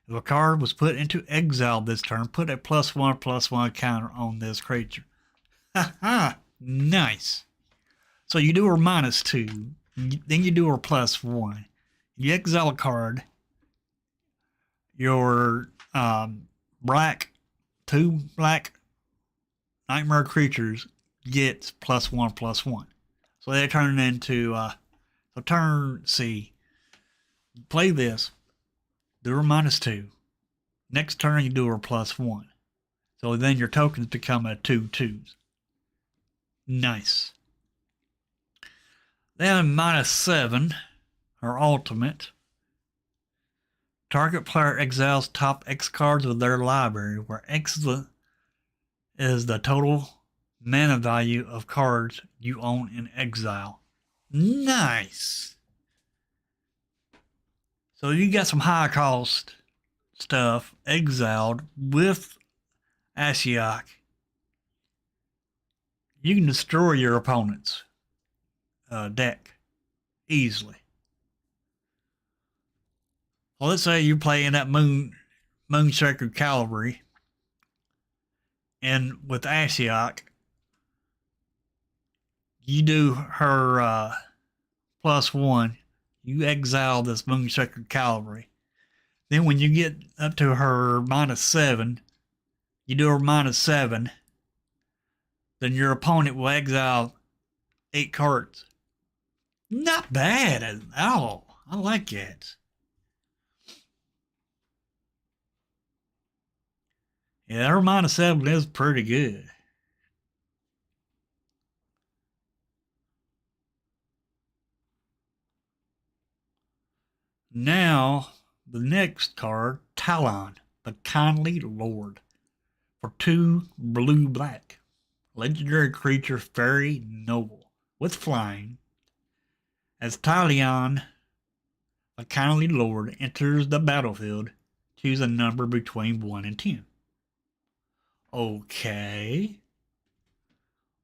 if a card was put into exile this turn, put a +1/+1 counter on this creature. Haha, nice. So you do her -2, then you do her +1. You exile a card. Your black 2 black nightmare creatures gets +1/+1. So they turn into so turn C. Play this. Do her -2. Next turn you do her +1. So then your tokens become a 2/2s. Nice. Then -7, her ultimate. Target player exiles top X cards of their library, where X is the total mana value of cards you own in exile. Nice. So you got some high cost stuff exiled with Ashiok. You can destroy your opponent's deck easily. Well, let's say you're playing that Moonshaker Cavalry, and with Ashiok, you do her +1. You exile this Moonshaker Cavalry. Then when you get up to her -7, you do her -7. Then your opponent will exile 8 cards. Not bad at all. I like it. Yeah, her -7 is pretty good. Now, the next card, Talon, the Kindly Lord, for 2 blue-black. Legendary creature, very noble, with flying. As Talon, the Kindly Lord, enters the battlefield, choose a number between 1 and 10. Okay.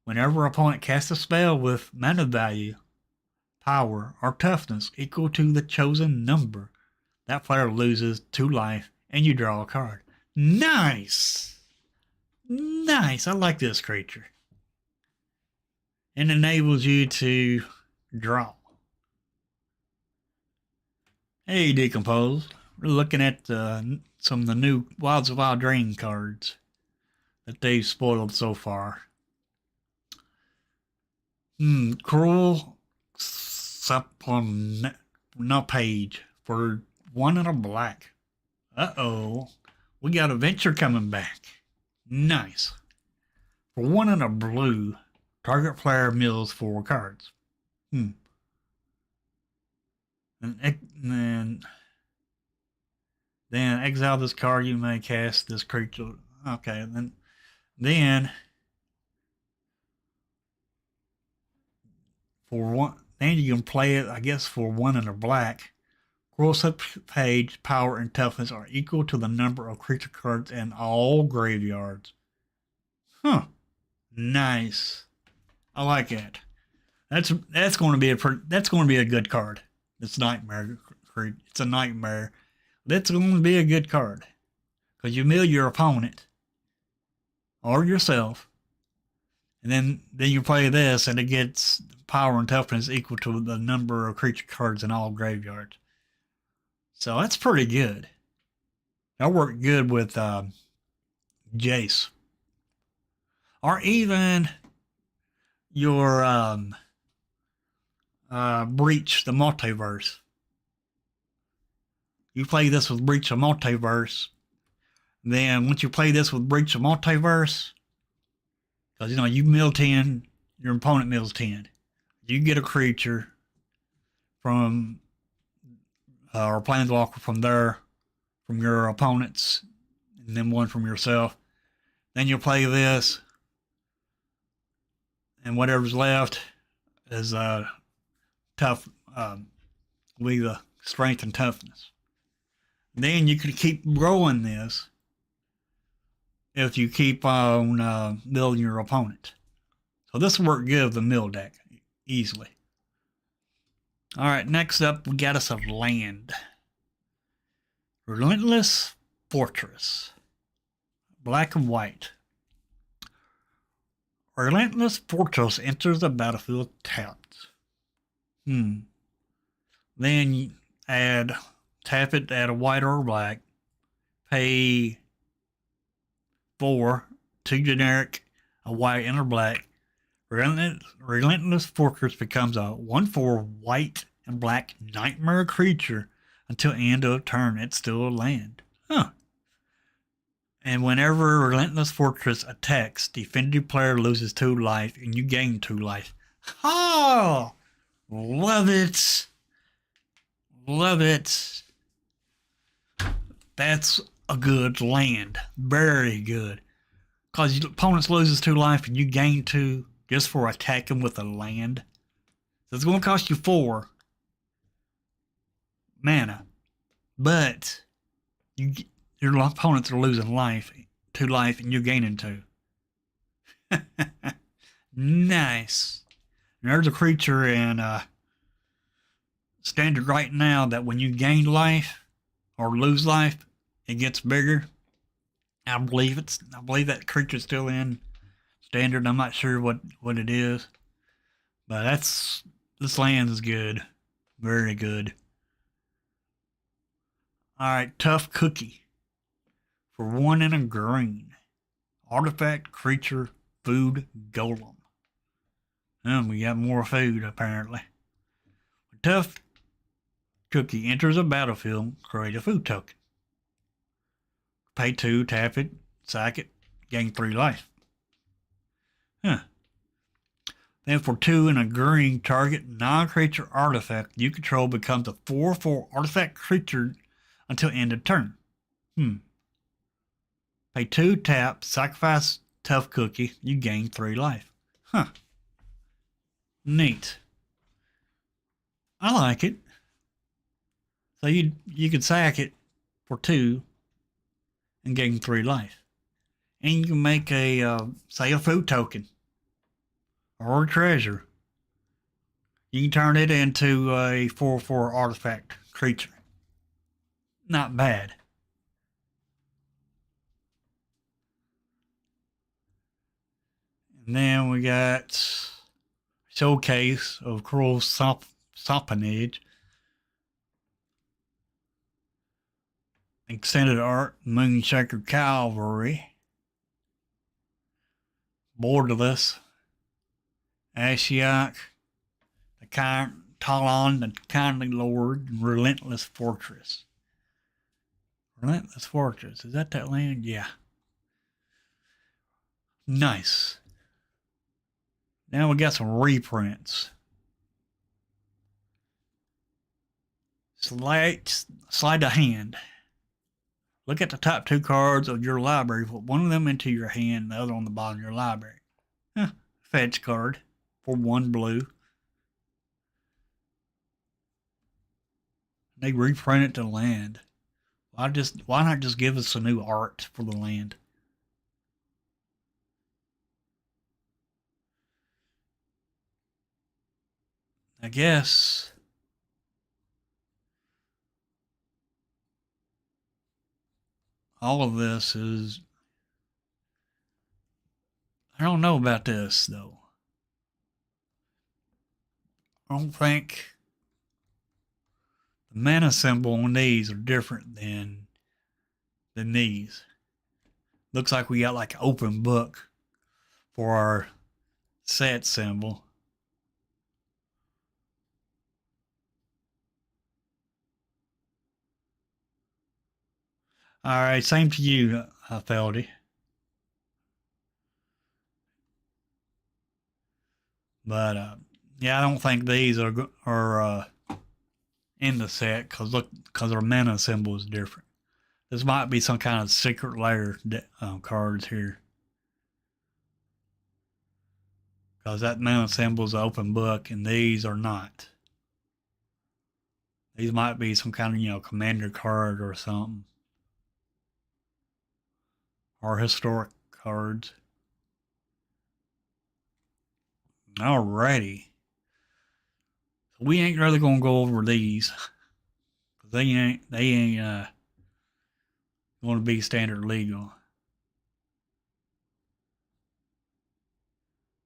Whenever an opponent casts a spell with mana value, power, or toughness equal to the chosen number, that player loses 2 life and you draw a card. Nice. Nice. I like this creature. It enables you to draw. Hey, Decompose. We're looking at some of the new Wilds of Wild Dream cards that they've spoiled so far. Cruel Supplement page for 1 and a black. Uh-oh. We got Adventure coming back. Nice. For 1 and a blue, target player mills 4 cards. And then exile this card. You may cast this creature. Okay, then for 1, then you can play it, I guess, for 1 and a black. Cruel page power and toughness are equal to the number of creature cards in all graveyards. Huh. Nice. I like that. That's going to be a good card. This nightmare. It's a nightmare. That's going to be a good card. Because you mill your opponent or yourself, and then you play this, and it gets power and toughness equal to the number of creature cards in all graveyards. So that's pretty good. That worked good with Jace. Or even your Breach the Multiverse. You play this with Breach the Multiverse. Then once you play this with Breach the Multiverse, because you mill 10, your opponent mills 10. You get a creature from or Planeswalker from your opponents, and then 1 from yourself. Then you'll play this, and whatever's left is tough, with the strength and toughness. Then you can keep growing this if you keep on milling your opponent. So this will work good with the mill deck easily. All right, next up, we got us a land. Relentless Fortress. Black and white. Relentless Fortress enters the battlefield tapped. Then you tap it, add a white or a black. Pay 4, 2 generic, a white and a black. Relentless Fortress becomes a 1/4 white and black nightmare creature until end of turn. It's still a land. Huh. And whenever Relentless Fortress attacks, defending player loses 2 life and you gain 2 life. Oh! Love it. Love it. That's a good land. Very good. Because your opponent loses 2 life and you gain 2 just for attacking with a land. So it's going to cost you 4 mana. But your opponents are losing 2 life, and you're gaining 2. Nice. And there's a creature in Standard right now that when you gain life or lose life, it gets bigger. I believe that creature's still in Standard. I'm not sure what it is, but this land is good, very good. All right, Tough Cookie for 1 and a green. Artifact, creature, food, golem. We got more food apparently. Tough Cookie enters a battlefield, create a food token. Pay 2, tap it, sack it, gain 3 life. Then for 2 and a green, target non-creature artifact you control becomes a 4/4 artifact creature until end of turn. Pay 2, tap, sacrifice Tough Cookie, you gain 3 life. Neat. I like it. So you could sack it for 2 and gain 3 life. And you can make say a food token or a treasure. You can turn it into a 4/4 artifact creature. Not bad. And then we got Showcase of Cruel Soppanage. Extended Art, Moonshaker Cavalry. Borderless. Ashiok. Talon, the Kindly Lord, and Relentless Fortress. Relentless Fortress. Is that land? Yeah. Nice. Now we got some reprints. Slide to hand. Look at the top two cards of your library. Put one of them into your hand, the other on the bottom of your library. Fetch card for 1 blue. They reprinted the land. Why not just give us a new art for the land? I guess all of this is, I don't know about this though. I don't think the mana symbol on these are different than these. Looks like we got like an open book for our set symbol. All right, same to you, Feldy. But yeah, I don't think these are in the set because our mana symbol is different. This might be some kind of secret layer cards here, because that mana symbol is an open book and these are not. These might be some kind of commander card or something, or historic cards. Alrighty. So we ain't really gonna go over these. They ain't gonna be standard legal.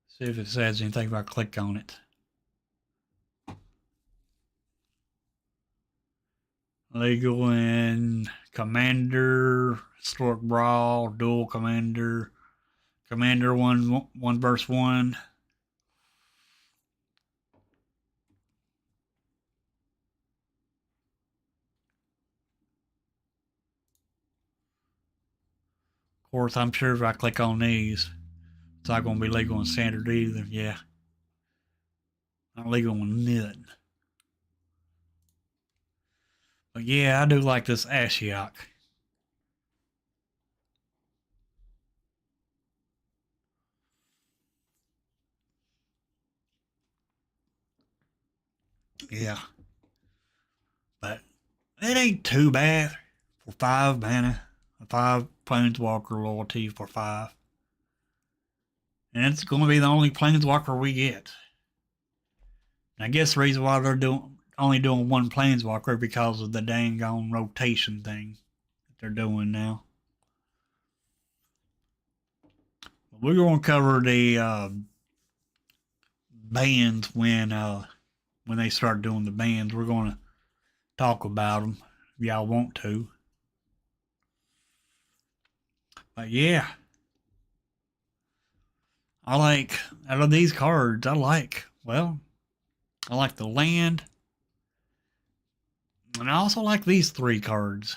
See if it says anything if I click on it. Legal in Commander, Historic Brawl, Dual Commander, Commander 1 verse 1. Of course, I'm sure if I click on these, it's not going to be legal in standard either. Yeah. Not legal in nothing. But yeah, I do like this Ashiok. Yeah. But it ain't too bad for 5 mana. 5 Planeswalker loyalty for 5. And it's going to be the only Planeswalker we get. And I guess the reason why they're only doing 1 Planeswalker because of the dang on rotation thing that they're doing now. But we're going to cover the bans when they start doing the bans. We're going to talk about them if y'all want to. But yeah, out of these cards, I like the land. And I also like these 3 cards.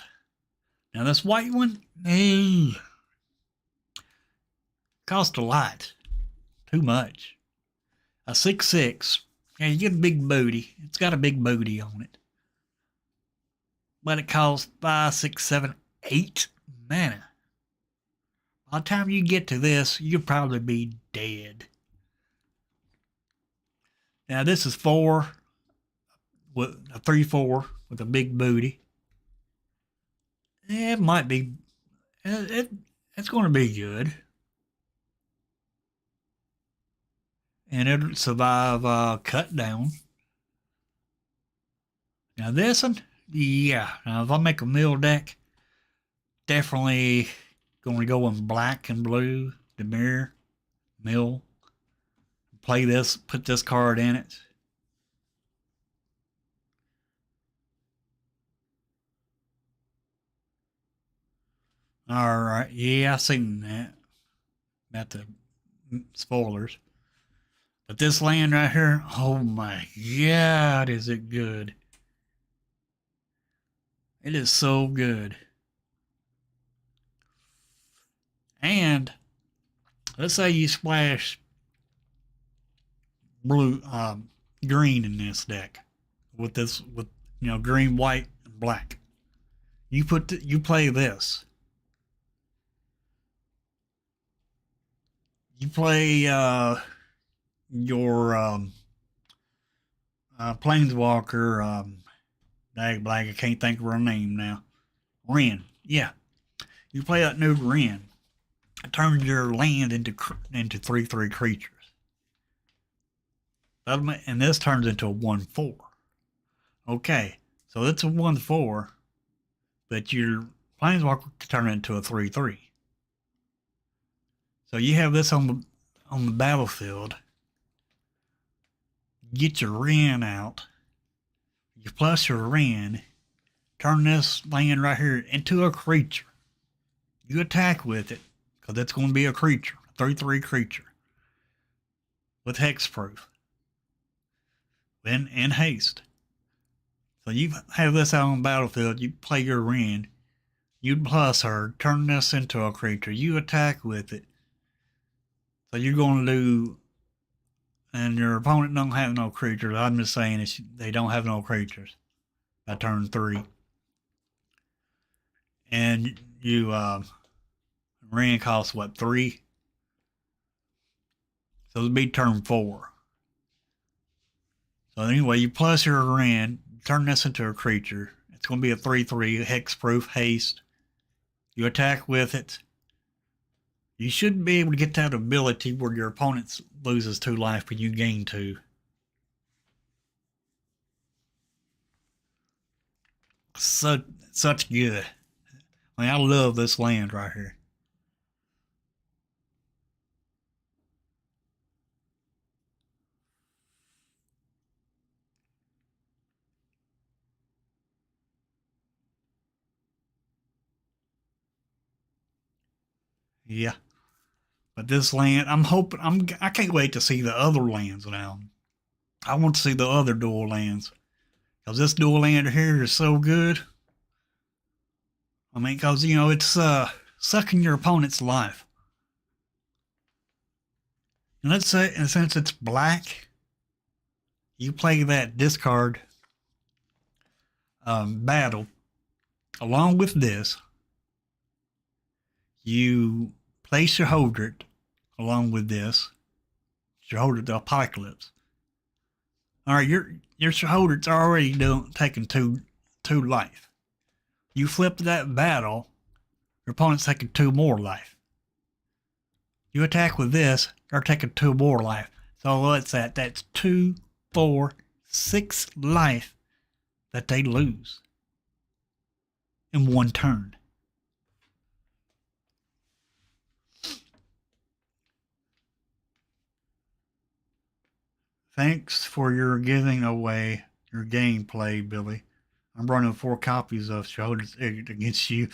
Now this white one, cost a lot. Too much. A 6/6. Yeah, you get a big booty. It's got a big booty on it. But it costs 5, 6, 7, 8 mana. By the time you get to this, you'll probably be dead. Now this is 4 with a 3/4 with a big booty. It might be. It's going to be good, and it'll survive cut down. Now this one, yeah. Now if I make a mill deck, definitely going to go in black and blue. The mirror mill. play this, put this card in it. All right, yeah, I seen that about the spoilers. But this land right here, oh my God, is it good? It is so good. And let's say you splash blue, green in this deck with green, white, and black. You play this. You play your Planeswalker, Dag Blag, I can't think of her name now. Wrenn, yeah. You play that new Wrenn. It turns your land into 3/3 creatures. And this turns into a 1/4. Okay, so it's a 1/4, but your Planeswalker can turn into a 3/3. So you have this on the battlefield. Get your Wrenn out. You plus your Wrenn. Turn this land right here into a creature. You attack with it, because it's going to be a creature, a 3/3 creature. With hexproof. And haste. So you have this out on the battlefield, you play your Wrenn. You plus her, turn this into a creature. You attack with it. So you're going to do, and your opponent don't have no creatures. I'm just saying they don't have no creatures by turn 3. And you, Wrenn costs what, 3? So it'll be turn 4. So anyway, you plus your Wrenn, turn this into a creature. It's going to be a 3/3 hexproof haste. You attack with it. You should be able to get that ability where your opponent loses 2 life, but you gain 2. Such good. I mean, I love this land right here. Yeah. But this land, I can't wait to see the other lands now. I want to see the other dual lands. Because this dual land here is so good. I mean, because, it's sucking your opponent's life. And let's say, and since it's black, you play that discard battle along with this. You place your Holdrit along with this. Your Holdrit, the Apocalypse. All right, your Holdrit's already taking two life. You flip that battle, your opponent's taking 2 more life. You attack with this, they're taking 2 more life. So what's that? That's 2, 4, 6 life that they lose in 1 turn. Thanks for your giving away your gameplay, Billy. I'm running 4 copies of Shoulders against you.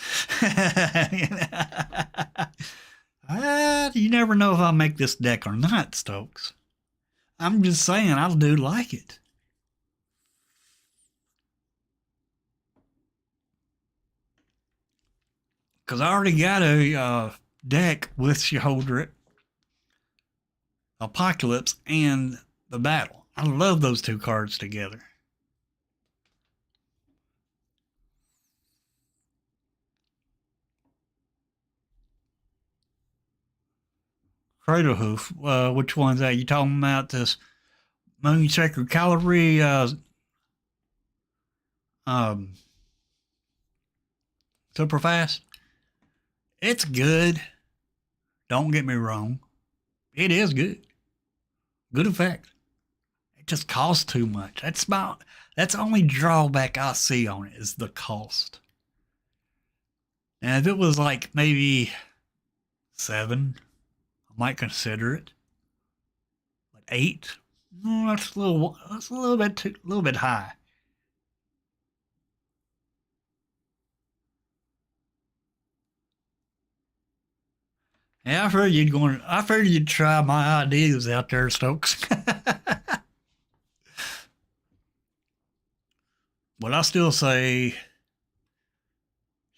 You never know if I'll make this deck or not, Stokes. I'm just saying, I do like it. Because I already got a deck with Shouldrit, Apocalypse, and the Battle. I love those 2 cards together. Cradlehoof, which one's that? You talking about this Moonsacred Cavalry super fast? It's good. Don't get me wrong. It is good. Good effect. It just costs too much. That's the only drawback I see on it is the cost. And if it was like maybe 7, I might consider it. But 8? That's a little bit too, a little bit high. Yeah, I figured you'd try my ideas out there, Stokes. But I still say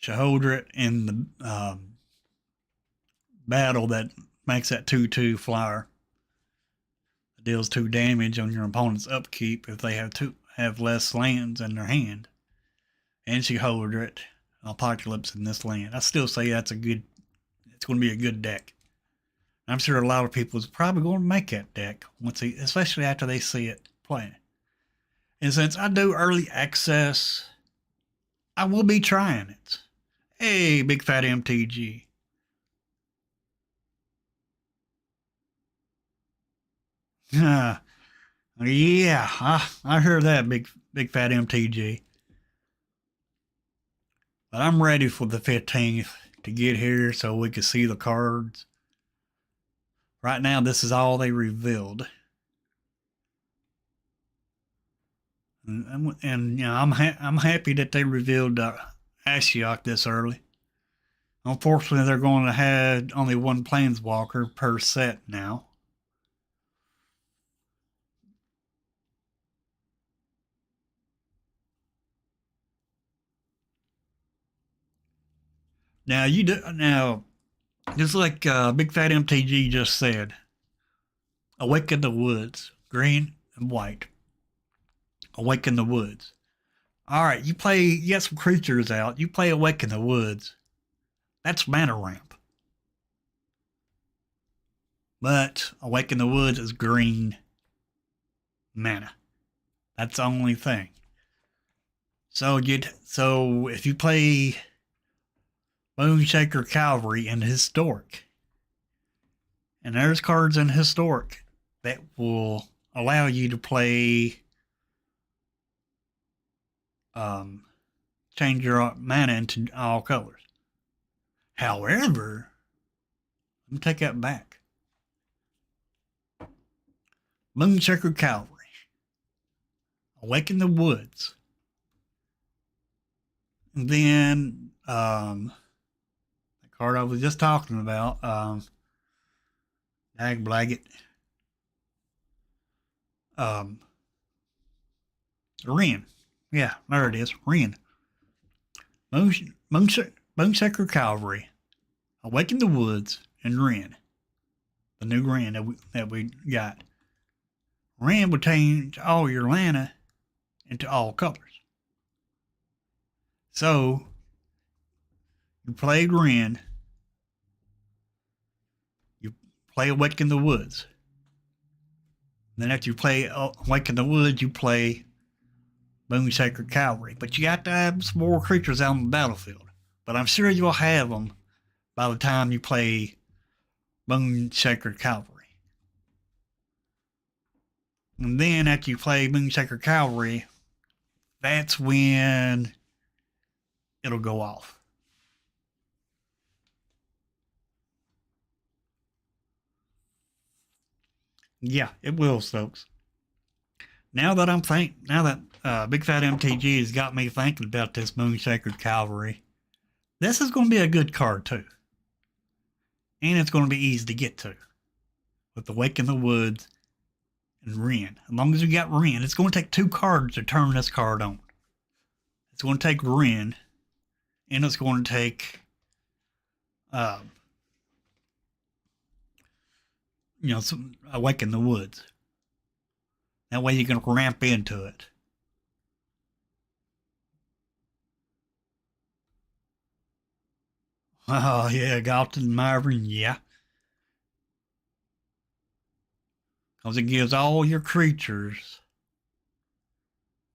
Shahodrit in the battle that makes that 2/2 flyer. Deals 2 damage on your opponent's upkeep if they have less lands in their hand. And Shahodrit, Apocalypse in this land. I still say it's going to be a good deck. I'm sure a lot of people is probably going to make that deck especially after they see it playing. And since I do early access, I will be trying it. Hey, Big Fat MTG. Yeah, I heard that, Big Fat MTG. But I'm ready for the 15th to get here so we can see the cards. Right now, this is all they revealed. And you know, I'm happy that they revealed Ashiok this early. Unfortunately, they're going to have only one Planeswalker per set now. Now, just like Big Fat MTG just said, Awaken the Woods, green and white. Awaken the Woods. All right, you got some creatures out. You play Awaken the Woods. That's mana ramp. But Awaken the Woods is green mana. That's the only thing. So if you play Moonshaker Cavalry in Historic, and there's cards in Historic that will allow you to play change your mana into all colors. However, let me take that back. Moonshaker Cavalry, Awaken the Woods, and then the card I was just talking about, Dagblaggett, Wrenn. Yeah, there it is, Wrenn. Moonshaker Cavalry, Awaken the Woods, and Wrenn. The new Wrenn that we got. Wrenn will change all your mana into all colors. So, you played Wrenn, you play Awaken the Woods. Then after you play Awaken the Woods, you play Moonshaker Cavalry. But you got to have some more creatures out on the battlefield. But I'm sure you'll have them by the time you play Moonshaker Cavalry. And then after you play Moonshaker Cavalry, that's when it'll go off. Yeah, it will, Stokes. Now that Big Fat MTG has got me thinking about this Moonshaker Cavalry, this is going to be a good card too. And it's going to be easy to get to. With Awaken the Woods and Wrenn. As long as you got Wrenn, it's going to take 2 cards to turn this card on. It's going to take Wrenn, and it's going to take Awaken the Woods. That way you can ramp into it. Oh yeah, Galton Myron, yeah. Because it gives all your creatures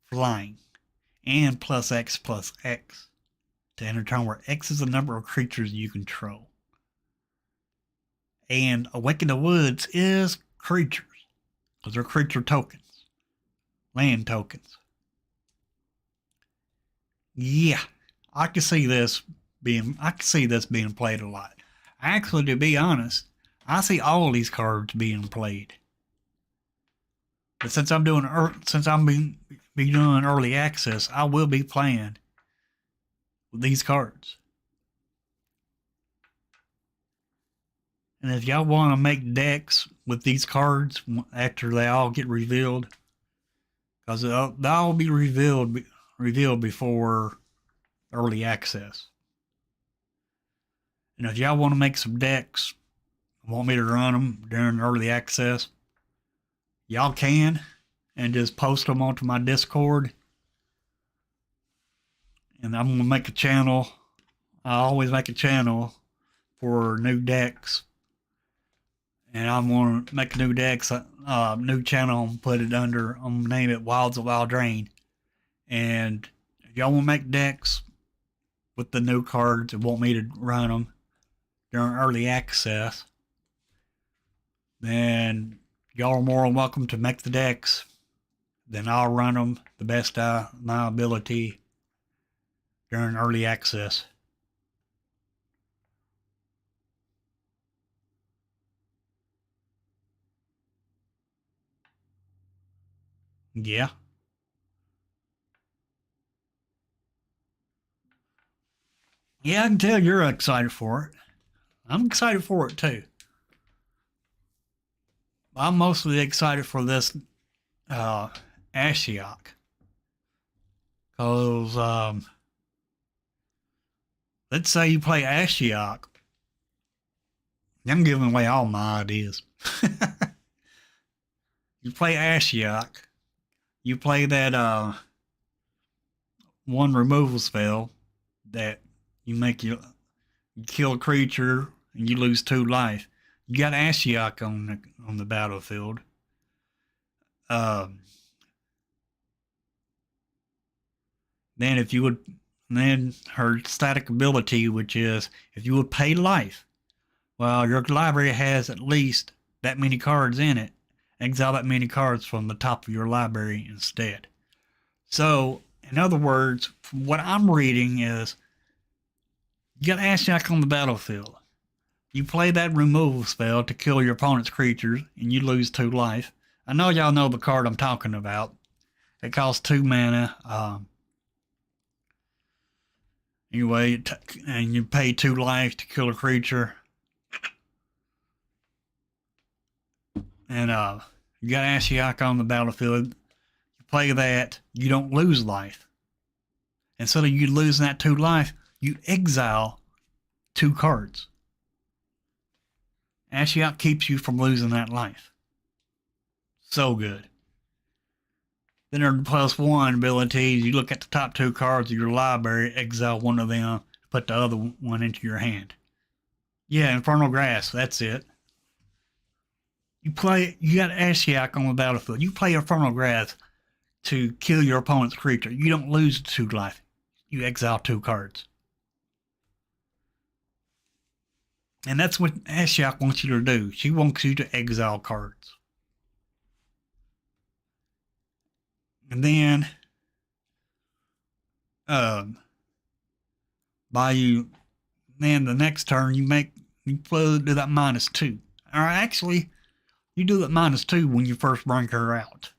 flying and plus X to enter turn, where X is the number of creatures you control. And Awaken the Woods is creatures, because they're creature tokens, land tokens. Yeah, I can see this being played a lot. Actually, to be honest, I see all of these cards being played. But since I'm doing be doing early access, I will be playing with these cards. And if y'all want to make decks with these cards after they all get revealed, because they'll all be revealed before early access. And if y'all want to make some decks, want me to run them during early access, y'all can, and just post them onto my Discord. And I'm gonna make a channel. I always make a channel for new decks. And I'm gonna make a new decks, new channel, and put it under. I'm gonna name it Wilds of Eldraine. And if y'all want to make decks with the new cards and want me to run them during early access, then y'all are more than welcome to make the decks. Then I'll run them the best of my ability during early access. Yeah. Yeah, I can tell you're excited for it. I'm excited for it too. I'm mostly excited for this Ashiok. Because, let's say you play Ashiok. I'm giving away all my ideas. You play Ashiok. You play that one removal spell that you kill a creature and you lose 2 life. You got Ashiok on the battlefield. Then her static ability, which is if you would pay life, well, your library has at least that many cards in it. Exile that many cards from the top of your library instead. So, in other words, what I'm reading is you got Ashiok on the battlefield. You play that removal spell to kill your opponent's creatures, and you lose 2 life. I know y'all know the card I'm talking about. It costs 2 mana. Anyway, and you pay 2 life to kill a creature. And you got Ashiok on the battlefield. You play that, you don't lose life. Instead of you losing that 2 life, you exile 2 cards. Ashiok keeps you from losing that life. So good. Then there are +1 abilities. You look at the top 2 cards of your library, exile one of them, put the other one into your hand. Yeah, Infernal Grasp, that's it. You got Ashiok on the battlefield. You play Infernal Grasp to kill your opponent's creature. You don't lose 2 life. You exile 2 cards. And that's what Ashiok wants you to do. She wants you to exile cards. And then, then the next turn you do that -2. Or actually, you do that -2 when you first bring her out.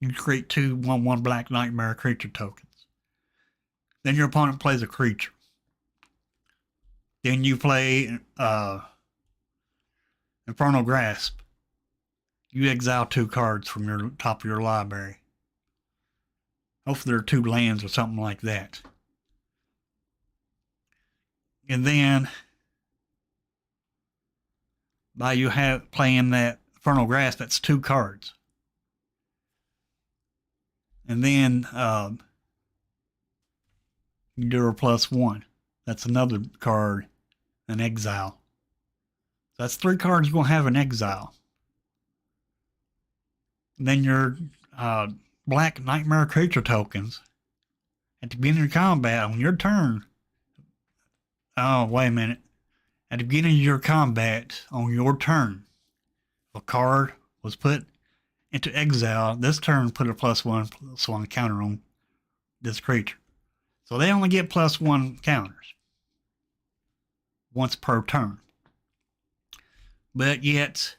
You create 2 1/1 Black Nightmare creature tokens. Then your opponent plays a creature. Then you play Infernal Grasp. You exile 2 cards from your top of your library. Hopefully there are 2 lands or something like that. And then by you playing that Infernal Grasp, that's 2 cards. And then you do her +1. That's another card, an exile. So that's 3 cards you're going to have in exile. And then your Black Nightmare creature tokens. At the beginning of combat, on your turn. Oh, wait a minute. At the beginning of your combat, on your turn, if a card was put into exile, this turn put a +1/+1 counter on this creature. So they only get +1 counters once per turn. But yet,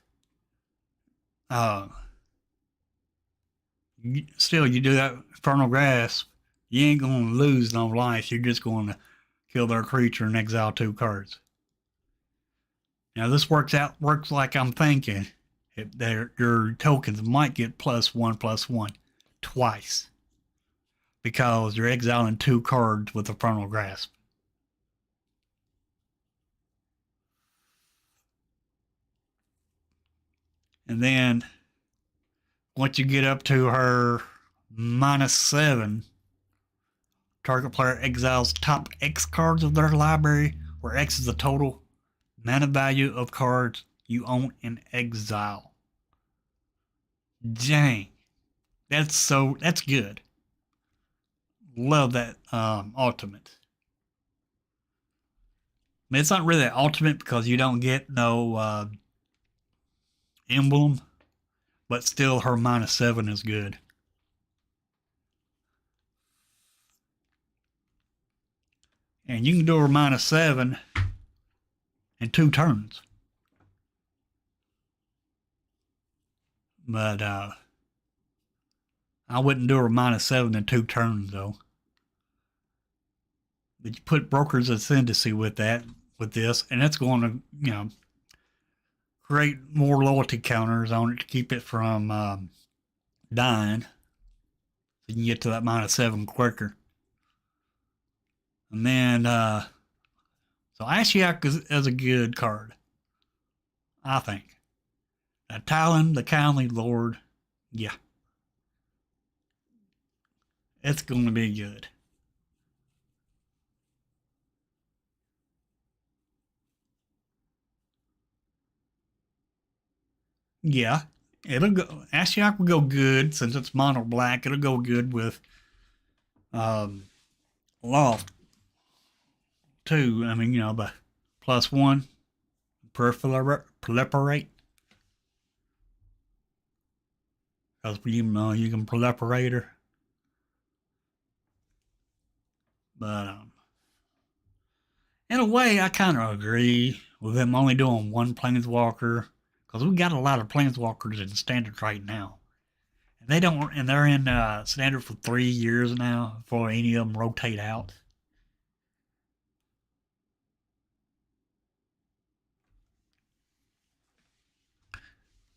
still, you do that Infernal Grasp, you ain't going to lose no life. You're just going to kill their creature and exile 2 cards. Now this works like I'm thinking. Your tokens might get +1/+1 twice, because you're exiling 2 cards with Infernal Grasp. And then once you get up to her -7, target player exiles top X cards of their library, where X is the total mana value of cards you own in exile. Dang. That's good. Love that ultimate. I mean, it's not really ultimate because you don't get no emblem, but still her -7 is good. And you can do her -7 in 2 turns. But I wouldn't do her -7 in 2 turns though. But you put Broker's Ascendancy with this, and it's going to, create more loyalty counters on it to keep it from dying. So you can get to that -7 quicker. And then, so Ashiok is a good card, I think. Talon, the Kindly Lord, yeah. It's going to be good. Yeah, it'll go. Ashiok will go good since it's mono black. It'll go good with Loft too. I mean, the +1 proliferate. Because you can proliferate her. But in a way, I kind of agree with them only doing 1 Planeswalker, because we got a lot of Planeswalkers in Standard right now, and they're in Standard for 3 years now before any of them rotate out.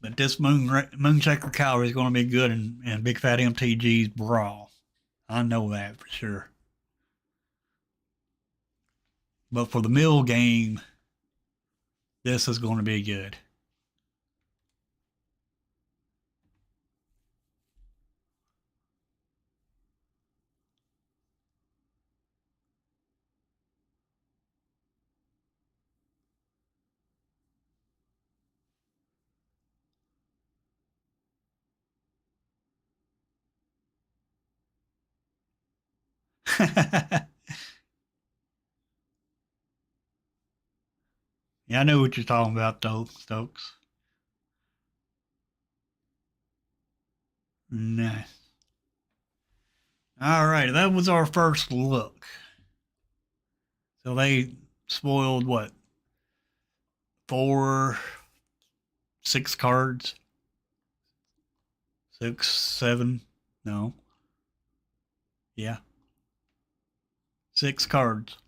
But this Moonshaker Cavalry is going to be good in Big Fat MTG's Brawl. I know that for sure. But for the mill game, this is going to be good. Yeah, I know what you're talking about, though, Stokes. Nice. All right, that was our first look. So they spoiled what? 6 cards? 6, 7? No. Yeah. 6 cards.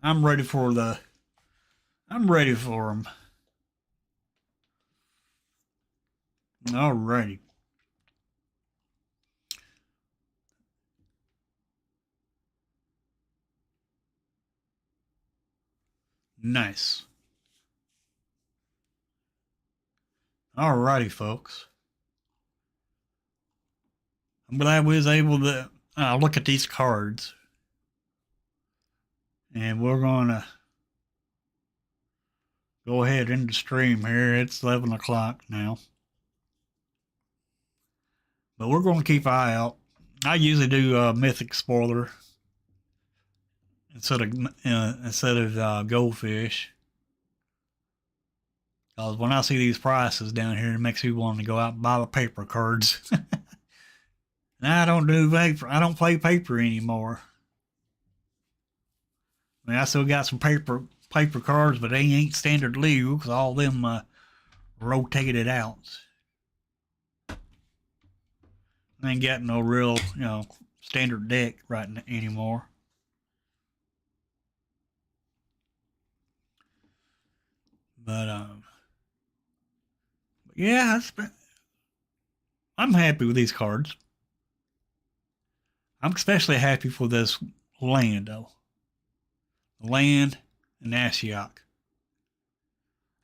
I'm ready for them. Alrighty. Nice. Alrighty, folks. I'm glad we was able to look at these cards. And we're going to go ahead into stream here. It's 11 o'clock now. But we're going to keep an eye out. I usually do Mythic Spoiler instead of Goldfish. Because when I see these prices down here, it makes me want to go out and buy the paper cards. Now I don't do paper. I don't play paper anymore. I mean, I still got some paper cards, but they ain't standard legal because all them rotated out. I ain't got no real, standard deck anymore. But yeah, I'm happy with these cards. I'm especially happy for this land, though. Land and Ashiok.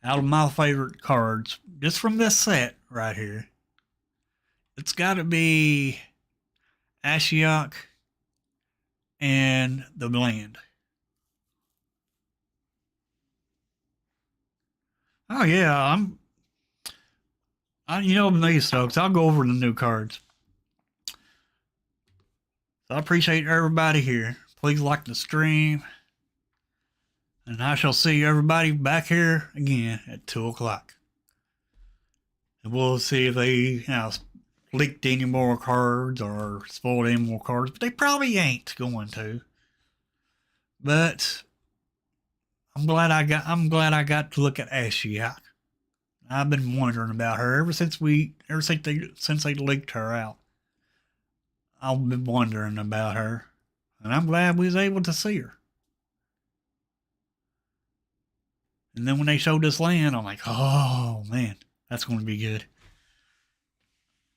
Out of my favorite cards, just from this set right here, it's got to be Ashiok and the land. Oh yeah, these folks. I'll go over the new cards. So I appreciate everybody here. Please like the stream. And I shall see everybody back here again at 2 o'clock. And we'll see if they, leaked any more cards or spoiled any more cards. But they probably ain't going to. But I'm glad I got to look at Ashiok. I've been wondering about her ever since they leaked her out. I've been wondering about her. And I'm glad we was able to see her. And then when they showed this land, I'm like, oh man, that's going to be good.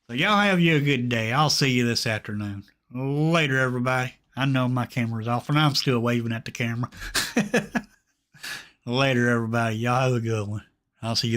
So y'all have you a good day. I'll see you this afternoon. Later, everybody. I know my camera's off, and I'm still waving at the camera. Later, everybody. Y'all have a good one. I'll see you.